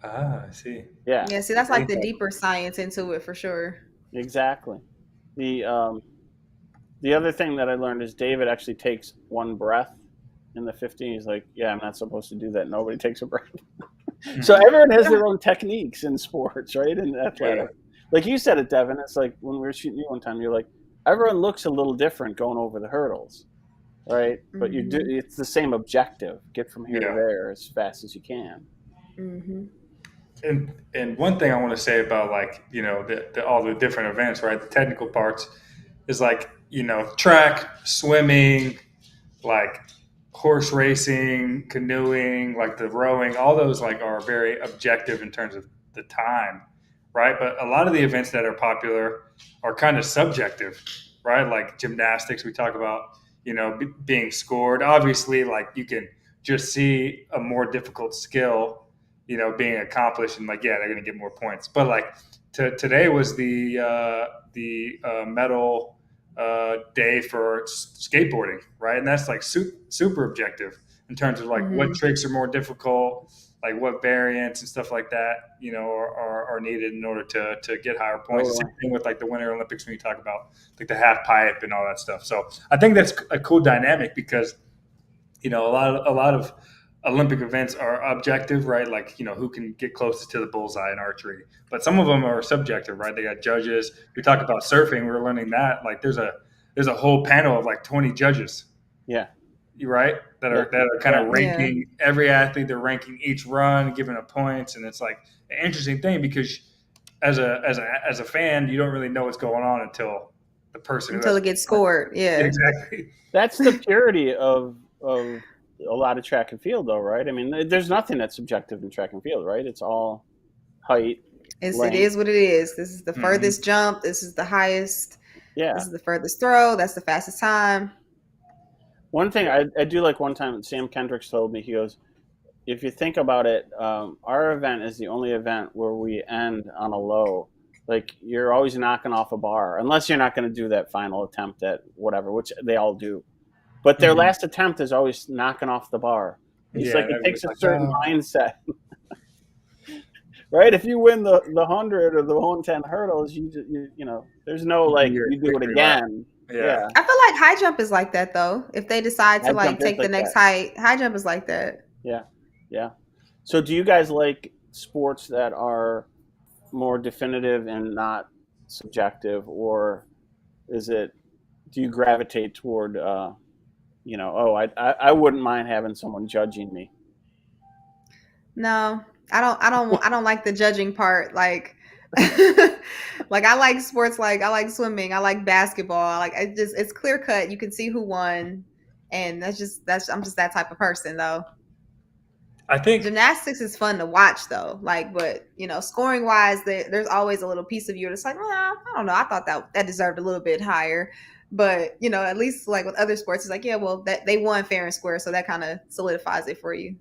I see. Yeah. Yeah. See, that's like the deeper science into it for sure. Exactly. The other thing that I learned is David actually takes one breath in the 50. He's like, yeah, I'm not supposed to do that. Nobody takes a breath. So everyone has their own techniques in sports, right? In athletics. Like you said it, Devin. It's like when we were shooting you one time, you're like, everyone looks a little different going over the hurdles, right? Mm-hmm. But it's the same objective: get from here to there as fast as you can. Mm-hmm. And one thing I want to say about all the different events, right? The technical parts is like track, swimming, like horse racing, canoeing, like the rowing. All those are very objective in terms of the time. Right. But a lot of the events that are popular are kind of subjective, right? Like gymnastics, we talk about, being scored. Obviously, like you can just see a more difficult skill, being accomplished and they're going to get more points. But today was the medal day for skateboarding. Right. And that's super objective in terms of what tricks are more difficult, like what variants and stuff like that, are needed in order to get higher points. The same thing with the Winter Olympics when you talk about the half pipe and all that stuff. So I think that's a cool dynamic because, a lot of Olympic events are objective, right? Who can get closest to the bullseye in archery, but some of them are subjective, right? They got judges. We talk about surfing. We're learning that there's a whole panel of 20 judges. Yeah. Right, that are kind of ranking every athlete. They're ranking each run, giving it points, and it's an interesting thing because as a fan, you don't really know what's going on until it gets scored. Yeah, exactly. That's the purity of a lot of track and field, though, right? I mean, there's nothing that's subjective in track and field, right? It's all height. It is what it is. This is the furthest jump. This is the highest. Yeah. This is the furthest throw. That's the fastest time. One thing I do like one time, Sam Kendricks told me, he goes, if you think about it, our event is the only event where we end on a low. You're always knocking off a bar, unless you're not going to do that final attempt at whatever, which they all do. But their last attempt is always knocking off the bar. It's it takes a certain mindset. Right? If you win the 100 or the 110 hurdles, you there's no you do it again. Yeah. I feel like high jump is like that though. If they decide to take the next height, high jump is like that. Yeah. Yeah. So do you guys like sports that are more definitive and not subjective, or do you gravitate toward I wouldn't mind having someone judging me? No. I don't like the judging part. I like sports. I like swimming. I like basketball. It's clear cut. You can see who won, and I'm just that type of person though. I think Gymnastics is fun to watch though. Like, but scoring wise, there's always a little piece of you that's like, well, I don't know. I thought that deserved a little bit higher. But at least like with other sports, it's like, yeah, well, that they won fair and square, so that kind of solidifies it for you.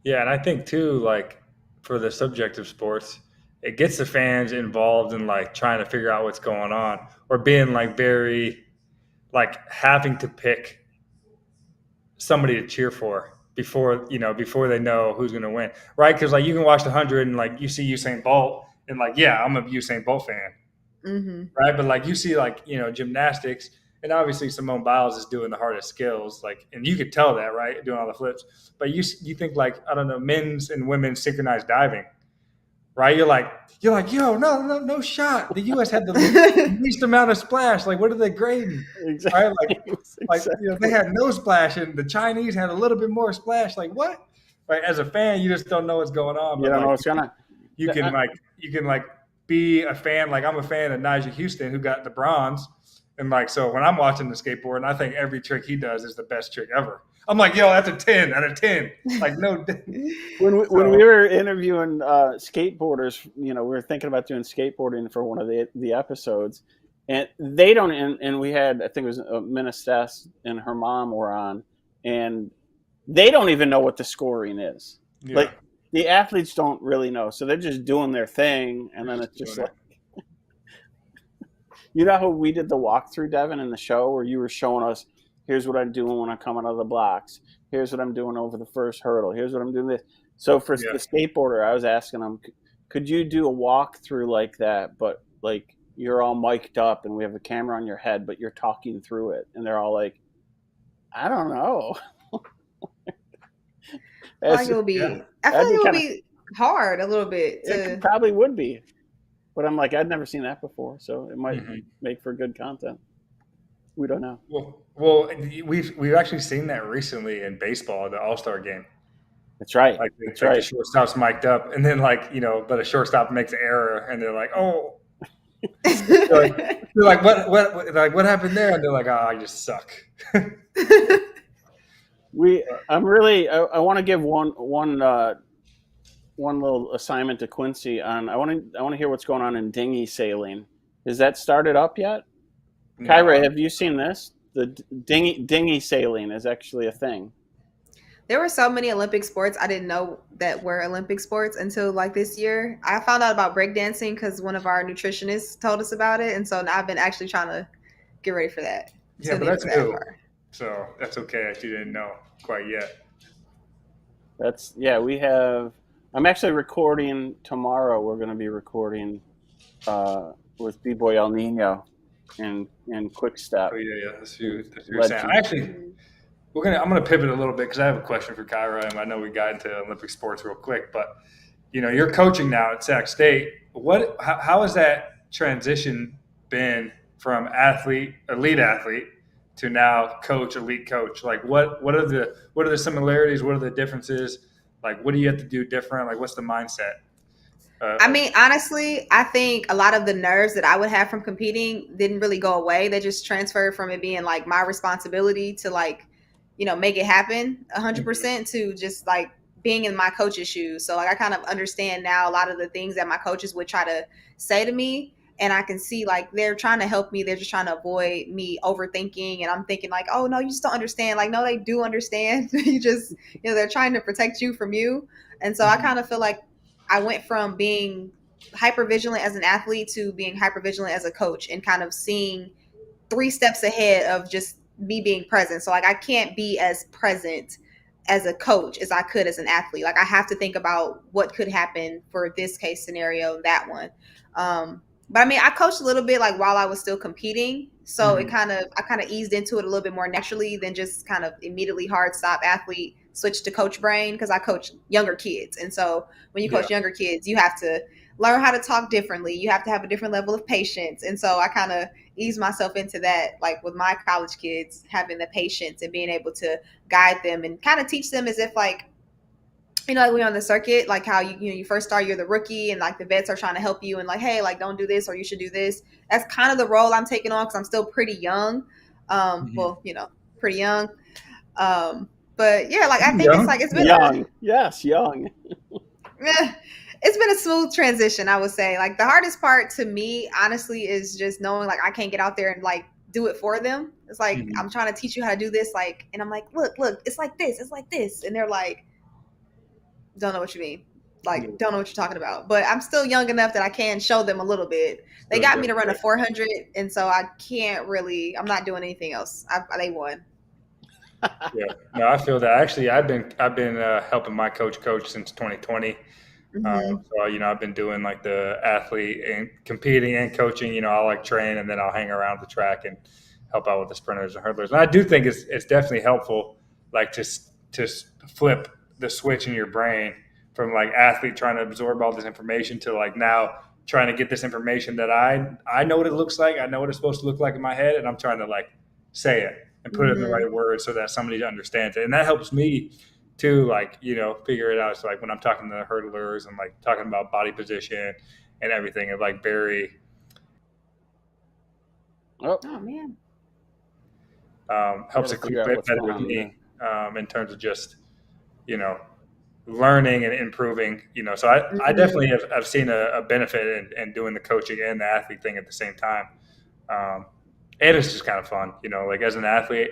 Yeah, and I think too, like for the subjective sports, it gets the fans involved in like trying to figure out what's going on, or being like very like having to pick somebody to cheer for before they know who's going to win, right? Because like you can watch the 100 and like you see Usain Bolt and like, yeah, I'm a Usain Bolt fan, right? But like you see like gymnastics, and obviously Simone Biles is doing the hardest skills, like, and you could tell that, right, doing all the flips. But you think like, I don't know, men's and women's synchronized diving, right? You're like, yo, no shot. The U.S. had the least amount of splash. Like, what are they grading? Exactly. Right? Like they had no splash, and the Chinese had a little bit more splash. Like, what? Right? As a fan, you just don't know what's going on. You don't know what's going on. You can be a fan. Like I'm a fan of Najee Houston, who got the bronze. And like, so when I'm watching the skateboard, and I think every trick he does is the best trick ever. I'm like, yo, that's a 10 out of 10. Like, no. When we were interviewing skateboarders, we were thinking about doing skateboarding for one of the episodes, and they don't. And we had, I think it was Minnestas and her mom were on, and they don't even know what the scoring is. Yeah. Like the athletes don't really know, so they're just doing their thing, and then it's just like. You know how we did the walkthrough, Devin, in the show where you were showing us, here's what I'm doing when I'm coming out of the blocks. Here's what I'm doing over the first hurdle. Here's what I'm doing this. So for the skateboarder, I was asking them, could you do a walkthrough like that, but like you're all mic'd up and we have a camera on your head, but you're talking through it. And they're all like, I don't know. I feel like it would be hard a little bit. It probably would be. But I'm like, I'd never seen that before, so it might make for good content. We don't know. Well, we've actually seen that recently in baseball, the All-Star game. That's right. Like the shortstop's mic'd up, and then but a shortstop makes an error, and they're like, oh. they're like, what happened there? And they're like, oh, I just suck. I want to give one little assignment to Quincy on. I want to hear what's going on in dinghy sailing. Is that started up yet? No. Kyra, have you seen this? The dinghy sailing is actually a thing. There were so many Olympic sports I didn't know that were Olympic sports until like this year. I found out about breakdancing because one of our nutritionists told us about it, and so now I've been actually trying to get ready for that. Yeah, but that's new. So that's okay if you didn't know quite yet. We have. I'm actually recording tomorrow. We're going to be recording with B-Boy El Nino and Quick Step. Oh yeah, that's who you're saying. Actually, I'm going to pivot a little bit because I have a question for Kyra, and I know we got into Olympic sports real quick, but you're coaching now at Sac State. How has that transition been from elite athlete to now coach, elite coach? Like what are the similarities? What are the differences? Like, what do you have to do different? Like, what's the mindset? I mean, honestly, I think a lot of the nerves that I would have from competing didn't really go away. They just transferred from it being like my responsibility to like, make it happen 100% to just like being in my coach's shoes. So like, I kind of understand now a lot of the things that my coaches would try to say to me. And I can see like they're trying to help me. They're just trying to avoid me overthinking. And I'm thinking like, oh, no, you just don't understand. Like, no, they do understand. You just, they're trying to protect you from you. And so I kind of feel like I went from being hypervigilant as an athlete to being hypervigilant as a coach and kind of seeing 3 steps ahead of just me being present. So like, I can't be as present as a coach as I could as an athlete. Like I have to think about what could happen for this case scenario, that one. But I mean, I coached a little bit like while I was still competing. So I kind of eased into it a little bit more naturally than just kind of immediately hard stop athlete, switch to coach brain because I coach younger kids. And so when you coach younger kids, you have to learn how to talk differently. You have to have a different level of patience. And so I kind of eased myself into that, like with my college kids, having the patience and being able to guide them and kind of teach them as if like, like we're on the circuit, like how you first start, you're the rookie and like the vets are trying to help you and like, hey, like don't do this or you should do this. That's kind of the role I'm taking on because I'm still pretty young. Well, pretty young. But But yeah, like I think Young? it's like it's been Young. Yes, young. it's been a smooth transition, I would say. Like the hardest part to me, honestly, is just knowing like I can't get out there and like do it for them. It's like I'm trying to teach you how to do this, like, and I'm like, look, it's like this, and they're like, don't know what you mean, like, don't know what you're talking about. But I'm still young enough that I can show them a little bit. They got me to run a 400, and so I can't really. I'm not doing anything else. They won. Yeah, no, I feel that. Actually, I've been helping my coach since 2020. So I've been doing like the athlete and competing and coaching. I'll like train and then I'll hang around the track and help out with the sprinters and hurdlers. And I do think it's definitely helpful, like to flip the switch in your brain from like athlete trying to absorb all this information to like now trying to get this information that I know what it looks like. I know what it's supposed to look like in my head, and I'm trying to like say it and put it in the right words so that somebody understands it. And that helps me too, like, figure it out. So like when I'm talking to the hurdlers and like talking about body position and everything, it's like very oh man, helps equip it better with me in terms of just, learning and improving, so I definitely have seen a benefit in doing the coaching and the athlete thing at the same time. And it's just kind of fun, like as an athlete,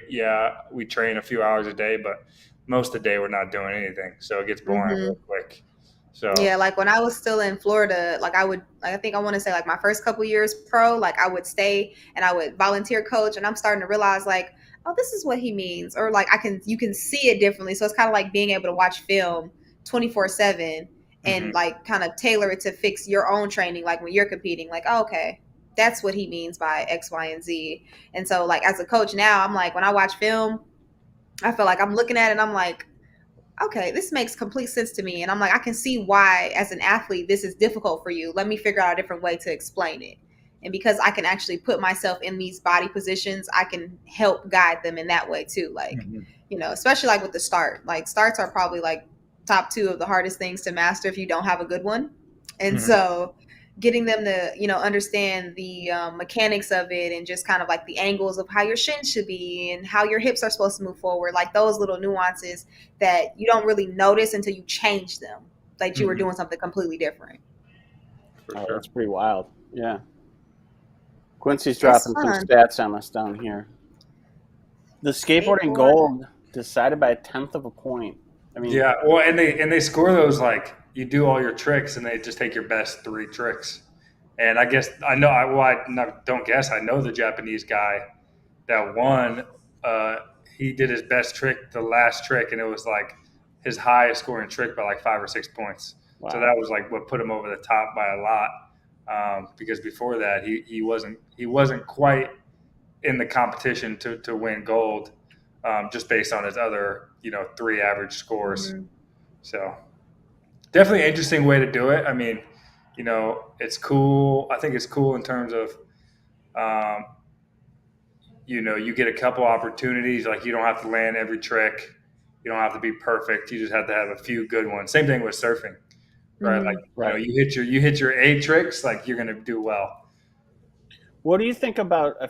we train a few hours a day, but most of the day we're not doing anything. So it gets boring real quick. So yeah, like when I was still in Florida, like I want to say like my first couple years pro, like I would stay and I would volunteer coach, and I'm starting to realize like, oh, this is what he means. Or like you can see it differently. So it's kind of like being able to watch film 24/7 and like kind of tailor it to fix your own training. Like when you're competing, like, oh, okay, that's what he means by X, Y, and Z. And so like as a coach now, I'm like, when I watch film, I feel like I'm looking at it and I'm like, okay, this makes complete sense to me. And I'm like, I can see why as an athlete, this is difficult for you. Let me figure out a different way to explain it. And because I can actually put myself in these body positions, I can help guide them in that way too. Like, especially like with the start, like starts are probably like top 2 of the hardest things to master if you don't have a good one. And so getting them to, understand the mechanics of it and just kind of like the angles of how your shin should be and how your hips are supposed to move forward, like those little nuances that you don't really notice until you change them, like you were doing something completely different. Oh, that's pretty wild. Yeah. Quincy's dropping some stats on us down here. The skateboarding gold decided by 1/10 of a point. I mean, yeah, well, and they score those like you do all your tricks and they just take your best 3 tricks. And I guess I know I know the Japanese guy that won. He did his best trick, the last trick, and it was like his highest scoring trick by like 5 or 6 points. Wow. So that was like what put him over the top by a lot. Because before that he wasn't quite in the competition to win gold, just based on his other 3 average scores. So definitely an interesting way to do it. I mean, it's cool. I think it's cool in terms of you get a couple opportunities. Like you don't have to land every trick. You don't have to be perfect. You just have to have a few good ones. Same thing with surfing. Right, like you hit your A tricks, like you're gonna do well. What do you think about? I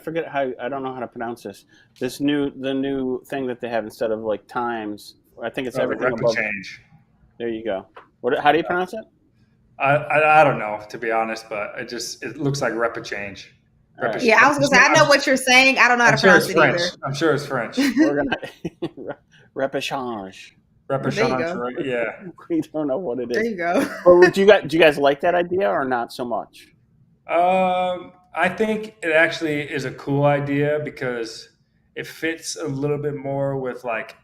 don't know how to pronounce this. The new thing that they have instead of like times. I think it's everything above. Change. There you go. How do you pronounce it? I don't know, to be honest, but it looks like change. Right. Yeah, I was gonna say I know what you're saying. I don't know how to pronounce it either. I'm sure it's French. We're gonna repêchage. Right? Yeah. We don't know what it is. There you go. But do you guys like that idea or not so much? I think it actually is a cool idea because it fits a little bit more with like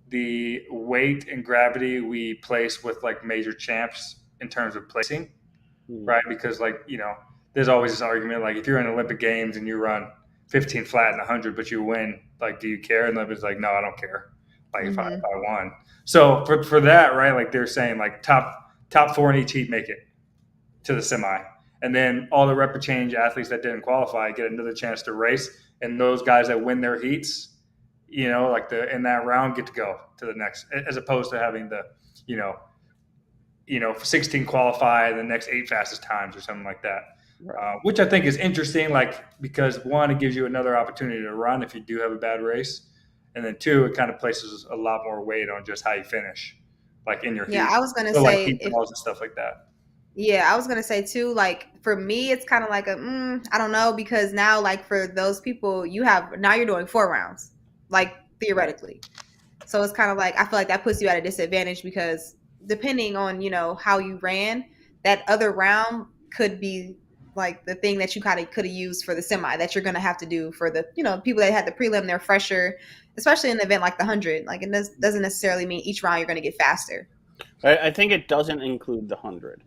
the weight and gravity we place with like major champs in terms of placing, right? Because like, there's always this argument, like if you're in Olympic Games and you run 15 flat and 100, but you win, like, do you care? And Olympia's like, no, I don't care. Like if I won. So for that, right, like they're saying like top 4 in each heat make it to the semi. And then all the repechange athletes that didn't qualify get another chance to race. And those guys that win their heats, like in that round get to go to the next, as opposed to having the, 16 qualify the next 8 fastest times or something like that. Right. Which I think is interesting, like, because one, it gives you another opportunity to run if you do have a bad race. And then 2, it kind of places a lot more weight on just how you finish, like in your heat. Yeah, I was gonna So say like heat balls and stuff like that. Yeah, I was gonna say too, like for me, it's kind of like I don't know, because now like for those people, you're doing 4 rounds, like theoretically. So it's kind of like I feel like that puts you at a disadvantage because depending on how you ran, that other round could be like the thing that you kind of could have used for the semi that you're gonna have to do for the people that had the prelim. They're fresher, especially in an event like the 100. Like it doesn't necessarily mean each round you're gonna get faster. I think it doesn't include the 100.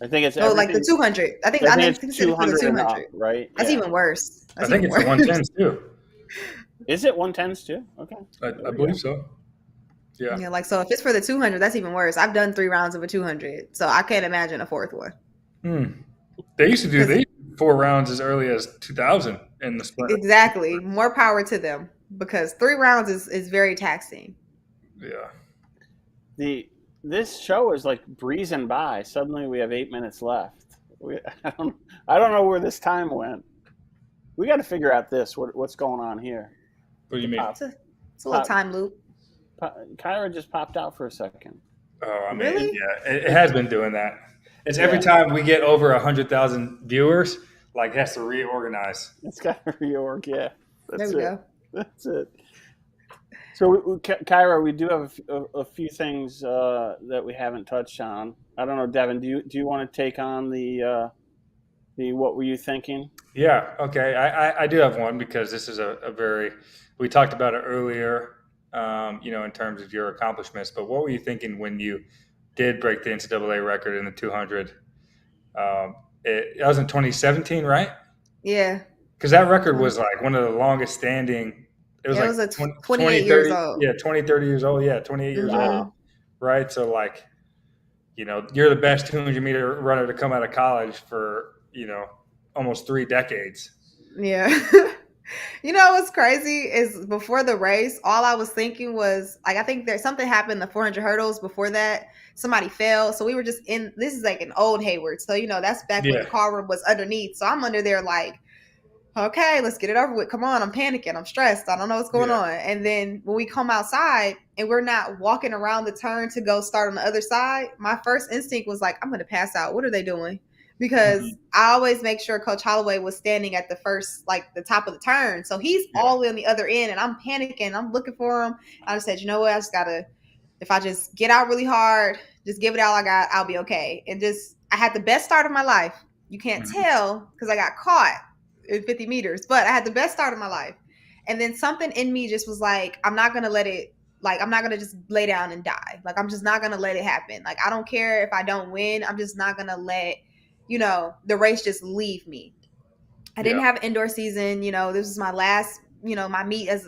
I think it's like the 200. I think it's it's for the 200 and up, 200. right? That's even worse. I think it's the 110s too. Is it 110s too? Okay. I believe so. Yeah. Yeah, like so if it's for the 200, that's even worse. I've done 3 rounds of a 200, so I can't imagine a 4th one. They used to do 4 rounds as early as 2000 in the sprint. Exactly. More power to them because 3 rounds is very taxing. Yeah. This show is like breezing by. Suddenly we have 8 minutes left. I don't know where this time went. We got to figure out what's going on here. What do you mean? It's a little time loop. Kyra just popped out for a second. Oh, I mean, Really? yeah, it has been doing that. It's every time we get over 100,000 viewers, like it has to reorganize. It's got to reorg, yeah. There we go. That's it. So, Kyra, we do have a few things that we haven't touched on. I don't know, Devin, do you want to take on the what were you thinking? Yeah, okay. I do have one because this is a very – we talked about it earlier, in terms of your accomplishments. But what were you thinking when you did break the NCAA record in the 200? It was in 2017, right? Yeah. Because that record was like one of the longest standing. It was like 28 years old. Yeah, 20, 30 years old. Yeah, 28 years old. Right? So, like, you're the best 200-meter runner to come out of college for, almost 3 decades. Yeah. What's crazy is before the race, all I was thinking was, like, I think there's something happened the 400 hurdles before that. Somebody fell. So we were just this is like an old Hayward. So, that's back when the car room was underneath. So I'm under there like, okay, let's get it over with. Come on, I'm panicking. I'm stressed. I don't know what's going on. And then when we come outside and we're not walking around the turn to go start on the other side, my first instinct was like, I'm going to pass out. What are they doing? Because I always make sure Coach Holloway was standing at the first, like the top of the turn. So he's all the way on the other end and I'm panicking. I'm looking for him. I just said, you know what? If I just get out really hard, just give it all I got, I'll be okay. And I had the best start of my life. You can't tell because I got caught in 50 meters, but I had the best start of my life. And then something in me just was like, I'm not going to let it, like, I'm not going to just lay down and die. Like, I'm just not going to let it happen. Like, I don't care if I don't win. I'm just not going to let, the race just leave me. I didn't have an indoor season. This was my last, my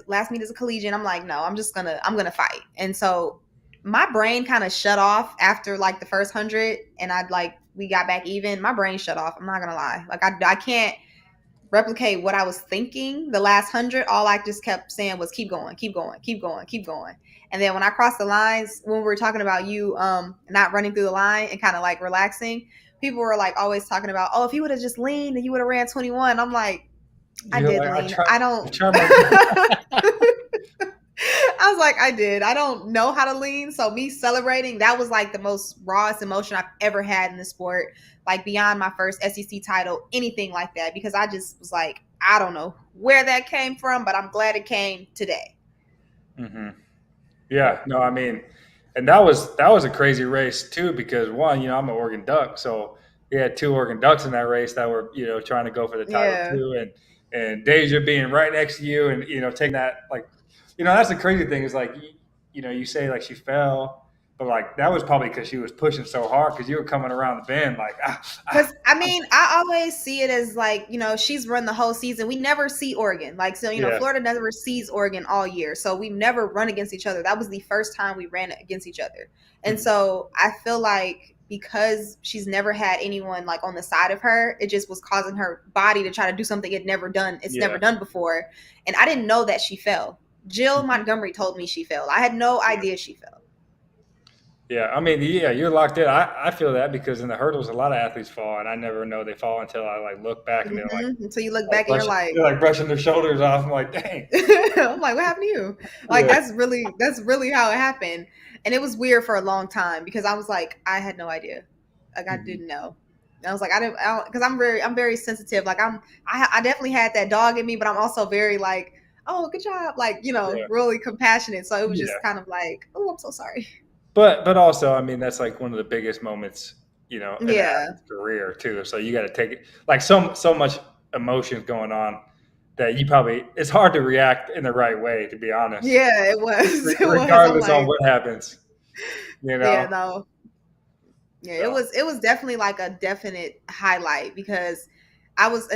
last meet as a collegian. I'm like, no, I'm going to fight. And so my brain kind of shut off after like the first 100 and we got back even. My brain shut off. I'm not going to lie. Like I can't replicate what I was thinking the last 100. All I just kept saying was keep going, keep going, keep going, keep going. And then when I crossed the lines, when we were talking about you not running through the line and kind of like relaxing, people were like always talking about, oh, if you would have just leaned and you would have ran 21. I'm like, I did lean. I don't. I was like, I did. I don't know how to lean. So me celebrating, that was like the most rawest emotion I've ever had in the sport. Like beyond my first SEC title, anything like that. Because I just was like, I don't know where that came from, but I'm glad it came today. Mm-hmm. Yeah, no, I mean, and that was a crazy race too, because one, I'm an Oregon Duck. So we had 2 Oregon Ducks in that race that were, trying to go for the title too. And Deja being right next to you and, taking that, like, that's the crazy thing is like, you say like she fell, but like that was probably because she was pushing so hard because you were coming around the bend like. Because I mean, I always see it as like, she's run the whole season. We never see Oregon. Like, so, Florida never sees Oregon all year. So we've never run against each other. That was the first time we ran against each other. And so I feel like because she's never had anyone like on the side of her, it just was causing her body to try to do something it's never done before. And I didn't know that she fell. Jill Montgomery told me she fell. I had no idea she fell. Yeah, I mean, you're locked in. I feel that because in the hurdles, a lot of athletes fall, and I never know they fall until I like look back and they're like, until you look back and you're like, they're like brushing their shoulders off. I'm like, dang. I'm like, what happened to you? Like, that's really how it happened. And it was weird for a long time because I was like, I had no idea. Like, I didn't know. And I was like, because I'm very sensitive. Like, I definitely had that dog in me, but I'm also very like, oh, good job. Like, really compassionate. So it was just kind of like, oh, I'm so sorry. But also, I mean, that's like one of the biggest moments, in an Yeah. athlete's career too. So you got to take it like so much emotion going on that it's hard to react in the right way, to be honest. Yeah, it was. Regardless on what happens, Yeah, no. Yeah, so. It was definitely like a definite highlight because I was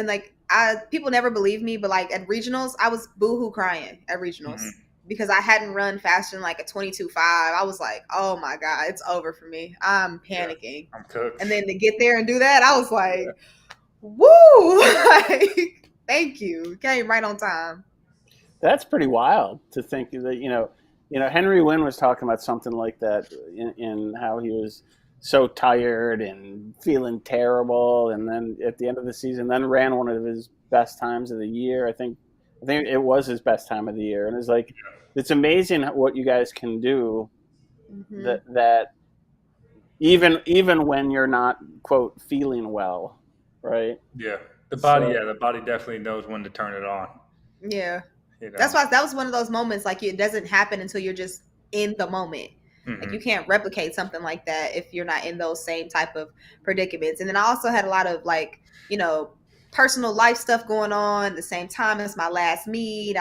people never believe me, but like at regionals, I was boohoo crying at regionals. Mm-hmm. Because I hadn't run faster than like a 22.5. I was like, oh my God, it's over for me. I'm panicking. Yeah, I'm cooked. And then to get there and do that, I was like, woo! Like, thank you. Came right on time. That's pretty wild to think that, Henry Wynn was talking about something like that in how he was so tired and feeling terrible. And then at the end of the season, then ran one of his best times of the year. I think it was his best time of the year. And it's like, it's amazing what you guys can do that even when you're not, quote, feeling well, right? Yeah. The body definitely knows when to turn it on. Yeah. That's why that was one of those moments, like it doesn't happen until you're just in the moment. Mm-hmm. Like you can't replicate something like that if you're not in those same type of predicaments. And then I also had a lot of like, personal life stuff going on at the same time as my last meet.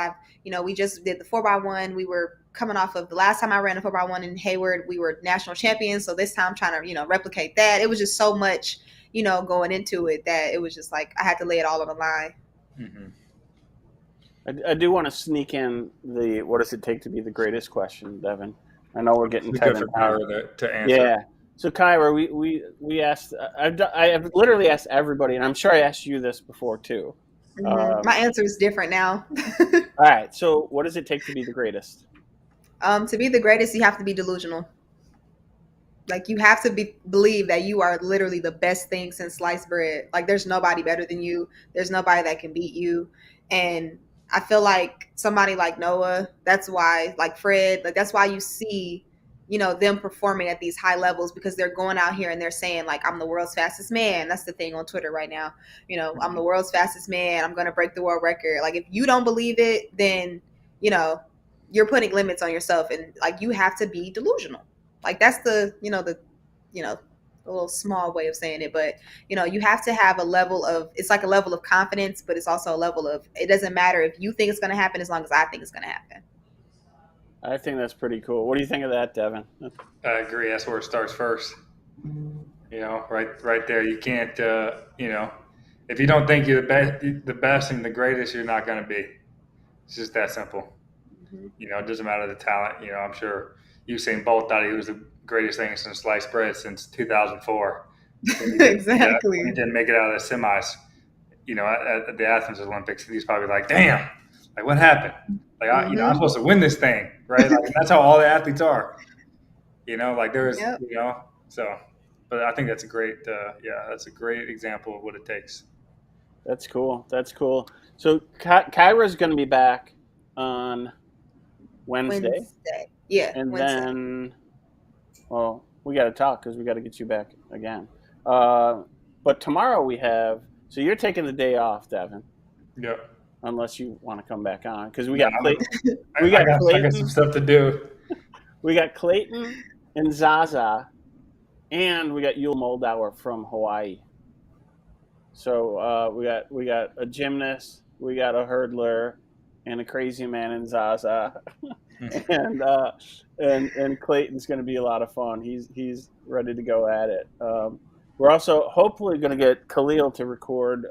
We just did the 4x1. We were coming off of the last time I ran a 4x1 in Hayward. We were national champions. So this time I'm trying to, replicate that. It was just so much, going into it that it was just like I had to lay it all on the line. Mm-hmm. I do want to sneak in the what does it take to be the greatest question, Devin. I know we're getting tight on time to answer. Yeah. So Kyra, we asked. I have literally asked everybody, and I'm sure I asked you this before too. My answer is different now. All right. So, what does it take to be the greatest? To be the greatest, you have to be delusional. Like you have to believe that you are literally the best thing since sliced bread. Like there's nobody better than you. There's nobody that can beat you. And I feel like somebody like Noah. That's why, like Fred. Like that's why you see, them performing at these high levels because they're going out here and they're saying like, I'm the world's fastest man. That's the thing on Twitter right now. I'm the world's fastest man. I'm going to break the world record. Like if you don't believe it, then, you're putting limits on yourself and like, you have to be delusional. Like that's the a little small way of saying it, but you have to have it's like a level of confidence, but it's also a level of, it doesn't matter if you think it's going to happen as long as I think it's going to happen. I think that's pretty cool. What do you think of that, Devin? I agree. That's where it starts first. Right there. You can't, if you don't think you're the best and the greatest, you're not going to be. It's just that simple. Mm-hmm. It doesn't matter the talent. I'm sure Usain Bolt thought he was the greatest thing since sliced bread since 2004. Exactly. He didn't make it out of the semis, at the Athens Olympics. He's probably like, damn, like what happened? Like, I'm supposed to win this thing, right? Like, that's how all the athletes are, like there's, so, but I think that's a great, that's a great example of what it takes. That's cool. So Kyra's going to be back on Wednesday. Yeah. And Wednesday. then, well, we got to talk because we got to get you back again. But tomorrow so you're taking the day off, Devin. Yeah. Unless you want to come back on, because we got Clayton. I got some stuff to do. We got Clayton and Zaza, and we got Yul Moldauer from Hawaii. So we got a gymnast, we got a hurdler, and a crazy man in Zaza, and Clayton's going to be a lot of fun. He's ready to go at it. We're also hopefully going to get Khalil to record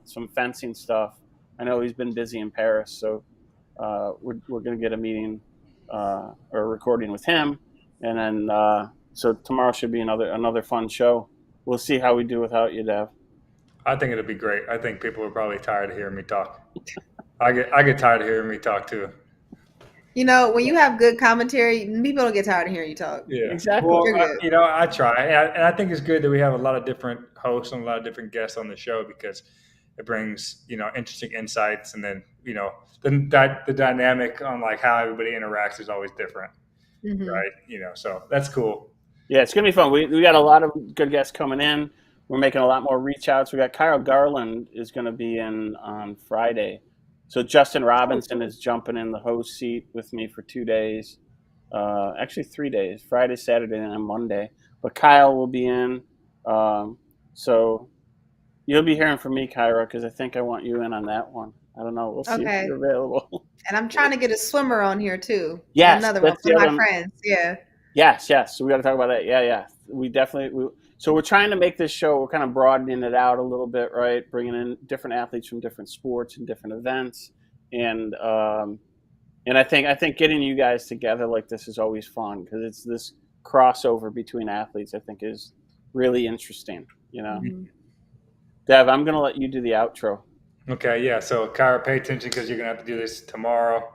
some fencing stuff. I know he's been busy in Paris, so we're going to get a meeting or a recording with him, and then so tomorrow should be another fun show. We'll see how we do without you, Dev. I think it'll be great. I think people are probably tired of hearing me talk. I get tired of hearing me talk too. You know, when you have good commentary, people don't get tired of hearing you talk. Yeah, Exactly. Well, You're good. I try, and I think it's good that we have a lot of different hosts and a lot of different guests on the show because it brings interesting insights, and then the dynamic on like how everybody interacts is always different, right? So that's cool. Yeah, it's gonna be fun. We got a lot of good guests coming in. We're making a lot more reach outs. We got Kyra Garland is going to be in on Friday. So Justin Robinson is jumping in the host seat with me for 2 days. Actually 3 days, Friday, Saturday, and Monday. But Kyle will be in. So you'll be hearing from me, Kyra, because I think I want you in on that one. I don't know. We'll see if you're available. And I'm trying to get a swimmer on here too. Yes, Another one for my friends. Yeah. Yes. So we got to talk about that. Yeah. We definitely. So we're trying to make this show. We're kind of broadening it out a little bit, right? Bringing in different athletes from different sports and different events, and I think getting you guys together like this is always fun because it's this crossover between athletes. I think is really interesting. Dev, I'm gonna let you do the outro. Okay, yeah. So Kyra, pay attention because you're gonna have to do this tomorrow.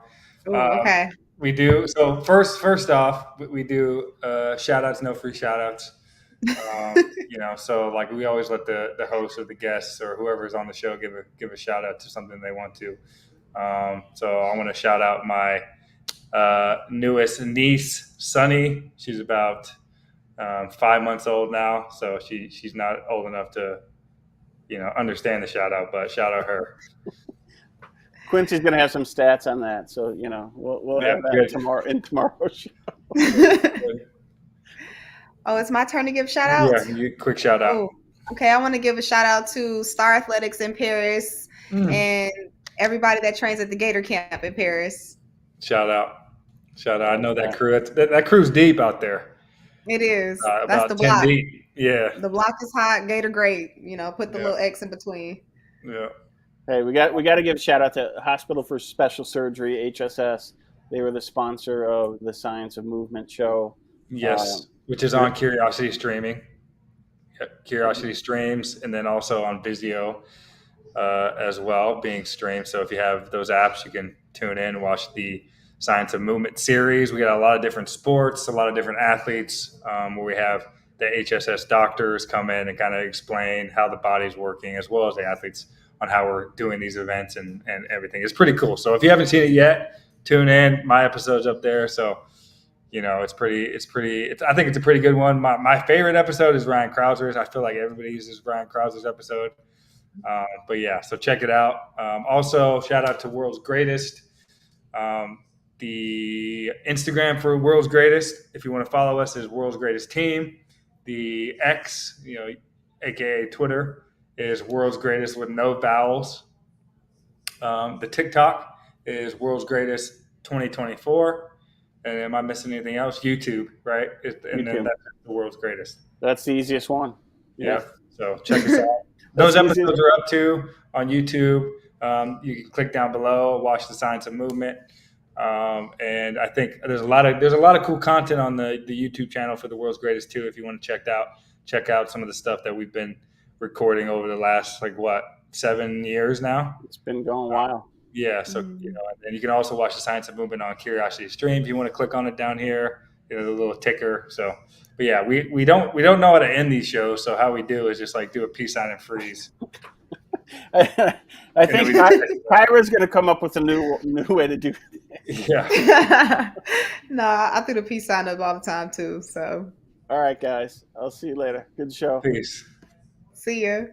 Ooh, okay. We do. So first off, we do shout outs, no free shout outs. So like we always let the host or the guests or whoever's on the show give a shout out to something they want to. So I want to shout out my newest niece, Sunny. She's about 5 months old now, so she's not old enough to understand the shout out, but shout out her. Quincy's going to have some stats on that, so we'll have that tomorrow's show. Oh, it's my turn to give shout outs? Yeah, quick shout out. Oh, okay, I want to give a shout out to Star Athletics in Paris and everybody that trains at the Gator Camp in Paris. Shout out. I know that crew. That crew's deep out there. It is. That's about the 10 block. deep. Yeah. The block is hot. Gator great. Put the little X in between. Yeah. Hey, we got to give a shout out to Hospital for Special Surgery, HSS. They were the sponsor of the Science of Movement show. Yes, which is on Curiosity Streaming. Curiosity streams, and then also on VIZIO as well, being streamed. So if you have those apps, you can tune in and watch the Science of Movement series. We got a lot of different sports, a lot of different athletes, where we have the HSS doctors come in and kind of explain how the body's working, as well as the athletes on how we're doing these events and everything. It's pretty cool. So if you haven't seen it yet, tune in. My episode's up there. So I think it's a pretty good one. My favorite episode is Ryan Krauser's. I feel like everybody uses Ryan Krauser's episode. But yeah, so check it out. Also, shout out to World's Greatest. The Instagram for World's Greatest, if you want to follow us, is World's Greatest Team. The X, aka Twitter, is World's Greatest with no vowels. The TikTok is World's Greatest 2024. And am I missing anything else? YouTube, right? And then that's the World's Greatest. That's the easiest one. Yeah. So check us out. Those episodes are up too on YouTube. You can click down below, watch the Science of Movement. And I think there's a lot of cool content on the YouTube channel for the World's Greatest too. If you want to check out some of the stuff that we've been recording over the last 7 years now. It's been going a while. Yeah, so and you can also watch the Science of Movement on Curiosity Stream if you want to click on it down here, the little ticker. So, but yeah, we don't know how to end these shows. So how we do is just do a peace sign and freeze. I think Kyra's going to come up with a new way to do it. Yeah. No, I threw the peace sign up all the time too. So. All right, guys. I'll see you later. Good show. Peace. See ya.